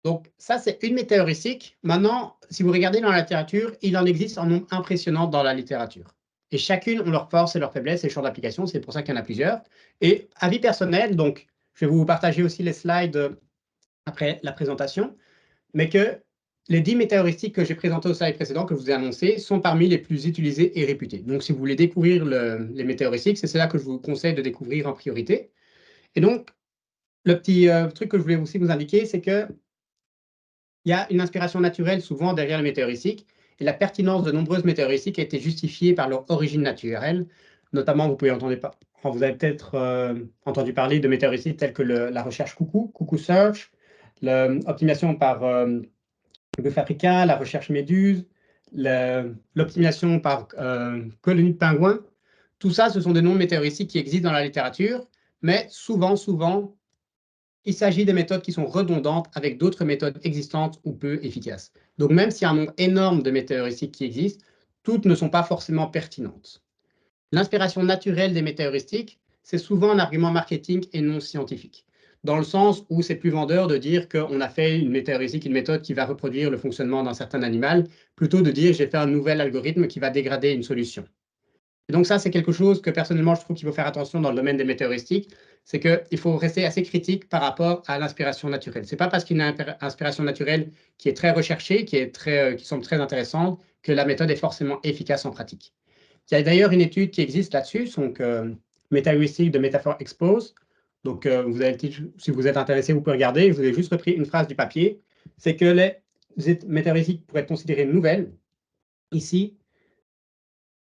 Donc, ça, c'est une météoheuristique. Maintenant, si vous regardez dans la littérature, il en existe un nombre impressionnant dans la littérature. Et chacune ont leurs forces et leurs faiblesses et champs d'application. C'est pour ça qu'il y en a plusieurs. Et avis personnel, donc, je vais vous partager aussi les slides après la présentation, mais que les 10 météoheuristiques que j'ai présentées au slide précédent, que je vous ai annoncées, sont parmi les plus utilisées et réputées. Donc, si vous voulez découvrir les météoheuristique, c'est cela que je vous conseille de découvrir en priorité. Et donc, le petit truc que je voulais aussi vous indiquer, c'est que il y a une inspiration naturelle souvent derrière les météoristiques, et la pertinence de nombreuses météoristiques a été justifiée par leur origine naturelle. Notamment, vous avez peut-être entendu parler de météoristiques telles que la recherche Cuckoo Search, l'optimisation par bœuf africain, la recherche Méduse, l'optimisation par colonie de pingouins. Tout ça, ce sont des noms météoristiques qui existent dans la littérature, mais souvent, il s'agit des méthodes qui sont redondantes avec d'autres méthodes existantes ou peu efficaces. Donc, même s'il y a un nombre énorme de météoristiques qui existent, toutes ne sont pas forcément pertinentes. L'inspiration naturelle des météoristiques, c'est souvent un argument marketing et non scientifique. dans le sens où c'est plus vendeur de dire qu'on a fait une météoristique, une méthode qui va reproduire le fonctionnement d'un certain animal, plutôt de dire j'ai fait un nouvel algorithme qui va dégrader une solution. Et donc ça, c'est quelque chose que personnellement, je trouve qu'il faut faire attention dans le domaine des météoristiques, c'est qu'il faut rester assez critique par rapport à l'inspiration naturelle. Ce n'est pas parce qu'il y a une inspiration naturelle qui est très recherchée, qui semble très intéressante, que la méthode est forcément efficace en pratique. Il y a d'ailleurs une étude qui existe là-dessus, donc météoristique de Métaphore Expose. Donc, si vous êtes intéressé, vous pouvez regarder. Je vous ai juste repris une phrase du papier. C'est que les météoristiques pourraient être considérées nouvelles, ici,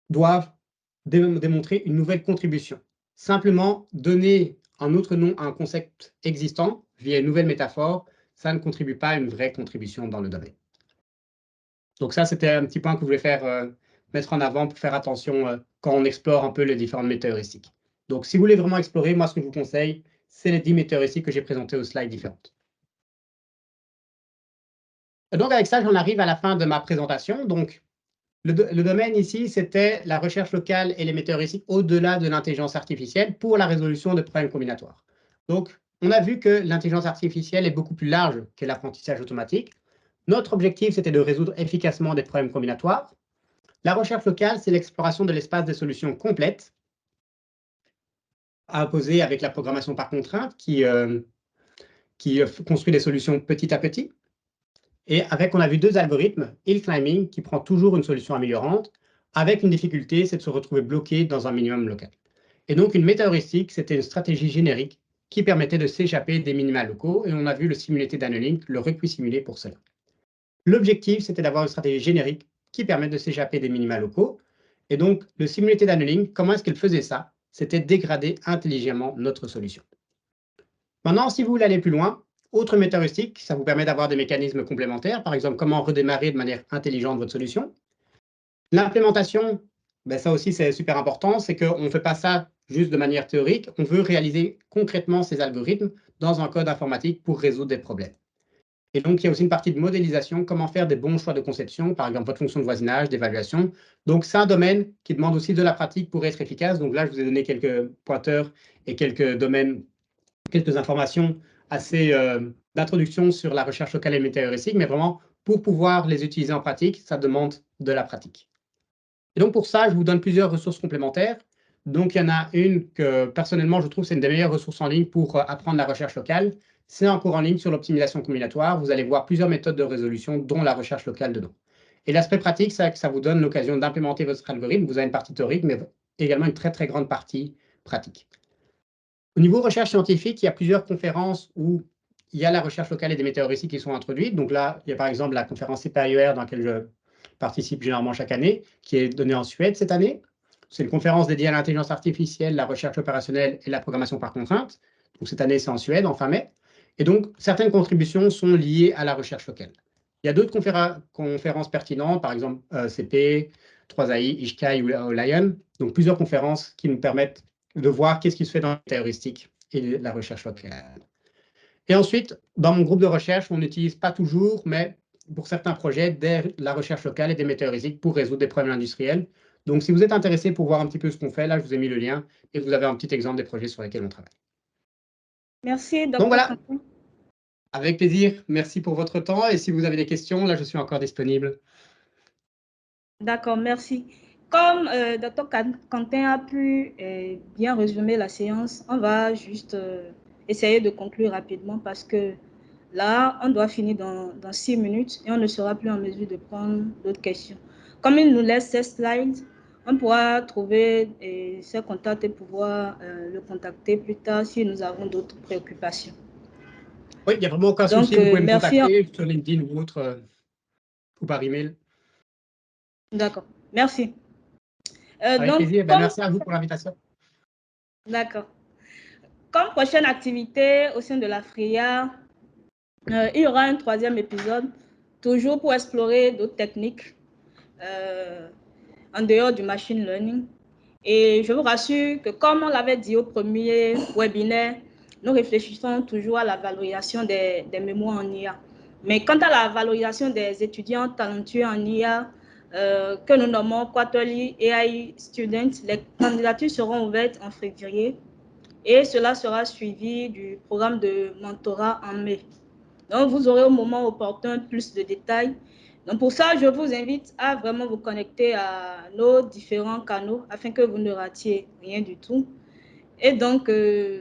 doivent démontrer une nouvelle contribution. Simplement donner un autre nom à un concept existant via une nouvelle métaphore, ça ne contribue pas à une vraie contribution dans le domaine. Donc ça, c'était un petit point que je voulais faire mettre en avant pour faire attention quand on explore un peu les différentes météoristiques. Donc si vous voulez vraiment explorer, moi ce que je vous conseille, c'est les 10 météoristiques que j'ai présentées aux slides différentes. Et donc avec ça, j'en arrive à la fin de ma présentation. Donc le domaine ici, c'était la recherche locale et les météoristiques au-delà de l'intelligence artificielle pour la résolution de problèmes combinatoires. Donc on a vu que l'intelligence artificielle est beaucoup plus large que l'apprentissage automatique. Notre objectif, c'était de résoudre efficacement des problèmes combinatoires. La recherche locale, c'est l'exploration de l'espace des solutions complètes, à opposer avec la programmation par contrainte, qui construit des solutions petit à petit. Et avec, on a vu deux algorithmes, hill climbing, qui prend toujours une solution améliorante, avec une difficulté, c'est de se retrouver bloqué dans un minimum local. Et donc, une météoristique, c'était une stratégie générique qui permettait de s'échapper des minima locaux, et on a vu le simulated annealing, le requis simulé pour cela. L'objectif, c'était d'avoir une stratégie générique qui permet de s'échapper des minima locaux. Et donc, le simulated annealing, comment est-ce qu'il faisait ça? C'était dégrader intelligemment notre solution. Maintenant, si vous voulez aller plus loin, autre météoristique, ça vous permet d'avoir des mécanismes complémentaires. Par exemple, comment redémarrer de manière intelligente votre solution. L'implémentation, ça aussi, c'est super important. C'est qu'on ne fait pas ça juste de manière théorique. On veut réaliser concrètement ces algorithmes dans un code informatique pour résoudre des problèmes. Et donc, il y a aussi une partie de modélisation, comment faire des bons choix de conception, par exemple, votre fonction de voisinage, d'évaluation. Donc, c'est un domaine qui demande aussi de la pratique pour être efficace. Donc là, je vous ai donné quelques pointeurs et quelques domaines, quelques informations assez d'introduction sur la recherche locale et météoristique, mais vraiment, pour pouvoir les utiliser en pratique, ça demande de la pratique. Et donc, pour ça, je vous donne plusieurs ressources complémentaires. Donc, il y en a une que, personnellement, je trouve c'est une des meilleures ressources en ligne pour apprendre la recherche locale. C'est un cours en ligne sur l'optimisation combinatoire. Vous allez voir plusieurs méthodes de résolution, dont la recherche locale dedans. Et l'aspect pratique, c'est que ça vous donne l'occasion d'implémenter votre algorithme. Vous avez une partie théorique, mais également une très, très grande partie pratique. Au niveau recherche scientifique, il y a plusieurs conférences où il y a la recherche locale et des météoristiques qui sont introduites. Donc là, il y a par exemple la conférence CPAER dans laquelle je participe généralement chaque année, qui est donnée en Suède cette année. C'est une conférence dédiée à l'intelligence artificielle, la recherche opérationnelle et la programmation par contrainte. Donc cette année, c'est en Suède, en fin mai. Et donc, certaines contributions sont liées à la recherche locale. Il y a d'autres conférences pertinentes, par exemple CP, 3AI, Ishkai ou Lion. Donc, plusieurs conférences qui nous permettent de voir qu'est-ce qui se fait dans la météoristique et la recherche locale. Et ensuite, dans mon groupe de recherche, on n'utilise pas toujours, mais pour certains projets, de la recherche locale et des météoristiques pour résoudre des problèmes industriels. Donc, si vous êtes intéressé pour voir un petit peu ce qu'on fait, là, je vous ai mis le lien et vous avez un petit exemple des projets sur lesquels on travaille. Merci, Dr. Donc voilà, Quentin. avec plaisir. Merci pour votre temps. Et si vous avez des questions, là, je suis encore disponible. D'accord, merci. Comme Dr. Quentin a pu bien résumer la séance, on va juste essayer de conclure rapidement parce que là, on doit finir dans 6 minutes et on ne sera plus en mesure de prendre d'autres questions. Comme il nous laisse ces slides, on pourra trouver ses contacts et pouvoir le contacter plus tard si nous avons d'autres préoccupations. Oui, il n'y a vraiment aucun souci. Vous pouvez me contacter sur LinkedIn ou autre, ou par email. D'accord, merci. Avec plaisir. Merci à vous pour l'invitation. D'accord. Comme prochaine activité au sein de la FRIA, il y aura un 3e épisode, toujours pour explorer d'autres techniques en dehors du machine learning. Et je vous rassure que comme on l'avait dit au premier webinaire, nous réfléchissons toujours à la valorisation des mémoires en IA. Mais quant à la valorisation des étudiants talentueux en IA, que nous nommons Quarterly AI Students, les candidatures seront ouvertes en février. et cela sera suivi du programme de mentorat en mai. Donc, vous aurez au moment opportun plus de détails. Donc, pour ça, je vous invite à vraiment vous connecter à nos différents canaux afin que vous ne ratiez rien du tout. Et donc,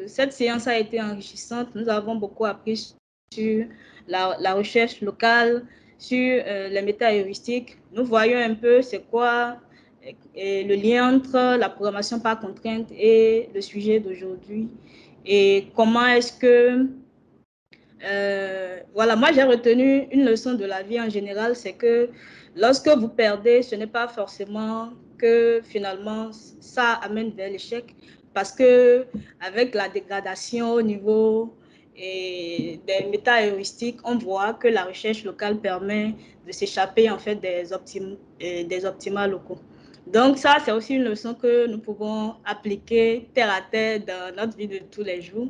cette séance a été enrichissante. Nous avons beaucoup appris sur la recherche locale, sur les méta-heuristiques. Nous voyons un peu c'est quoi le lien entre la programmation par contrainte et le sujet d'aujourd'hui. Et comment est-ce que... voilà, moi j'ai retenu une leçon de la vie en général, c'est que lorsque vous perdez, ce n'est pas forcément que finalement ça amène vers l'échec, parce que avec la dégradation au niveau des méta-heuristiques, on voit que la recherche locale permet de s'échapper en fait des optimats locaux. Donc ça, c'est aussi une leçon que nous pouvons appliquer terre à terre dans notre vie de tous les jours.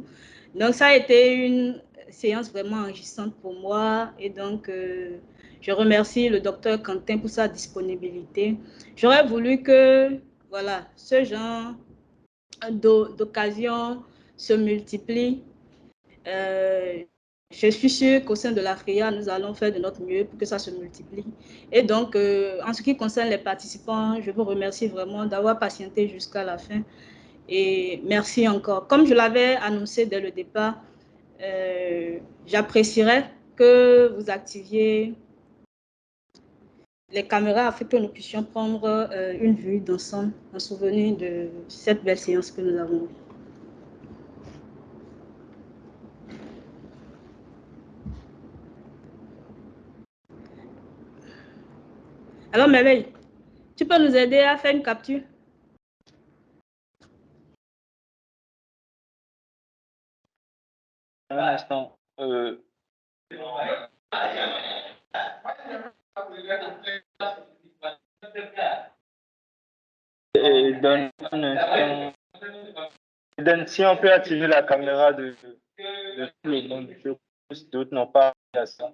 Donc ça a été une séance vraiment enrichissante pour moi, et donc je remercie le docteur Quentin pour sa disponibilité. J'aurais voulu que voilà, ce genre d'occasion se multiplie. Je suis sûre qu'au sein de la FRIA, nous allons faire de notre mieux pour que ça se multiplie. Et donc, en ce qui concerne les participants, je vous remercie vraiment d'avoir patienté jusqu'à la fin. Et merci encore. Comme je l'avais annoncé dès le départ, j'apprécierais que vous activiez les caméras afin que nous puissions prendre une vue d'ensemble en souvenir de cette belle séance que nous avons eue. Alors, Merveille, tu peux nous aider à faire une capture? Un instant. Si on peut activer la caméra de tout le monde, je pense que d'autres n'ont pas à ça.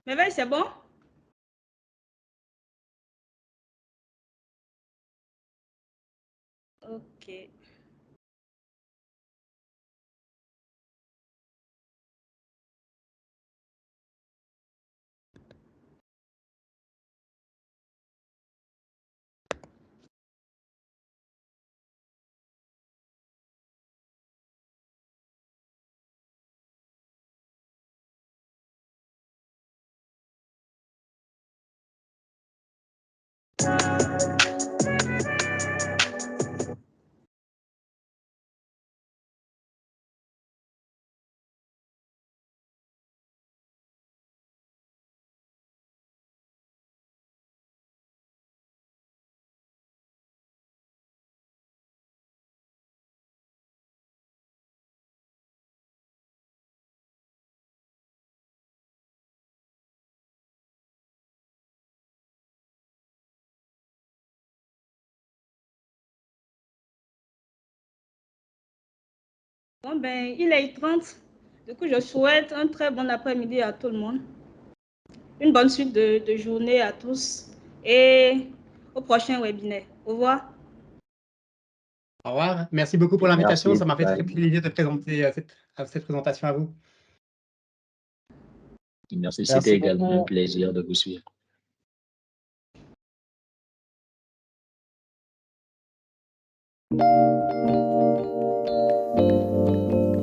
Merveille, c'est bon? Ok. Bon, ben, il est 30. Du coup, je souhaite un très bon après-midi à tout le monde. Une bonne suite de journée à tous et au prochain webinaire. Au revoir. Au revoir. Merci beaucoup pour l'invitation. Merci. Ça m'a fait très Bye. plaisir de présenter cette présentation à vous. Merci. Merci C'était également beaucoup. un plaisir de vous suivre.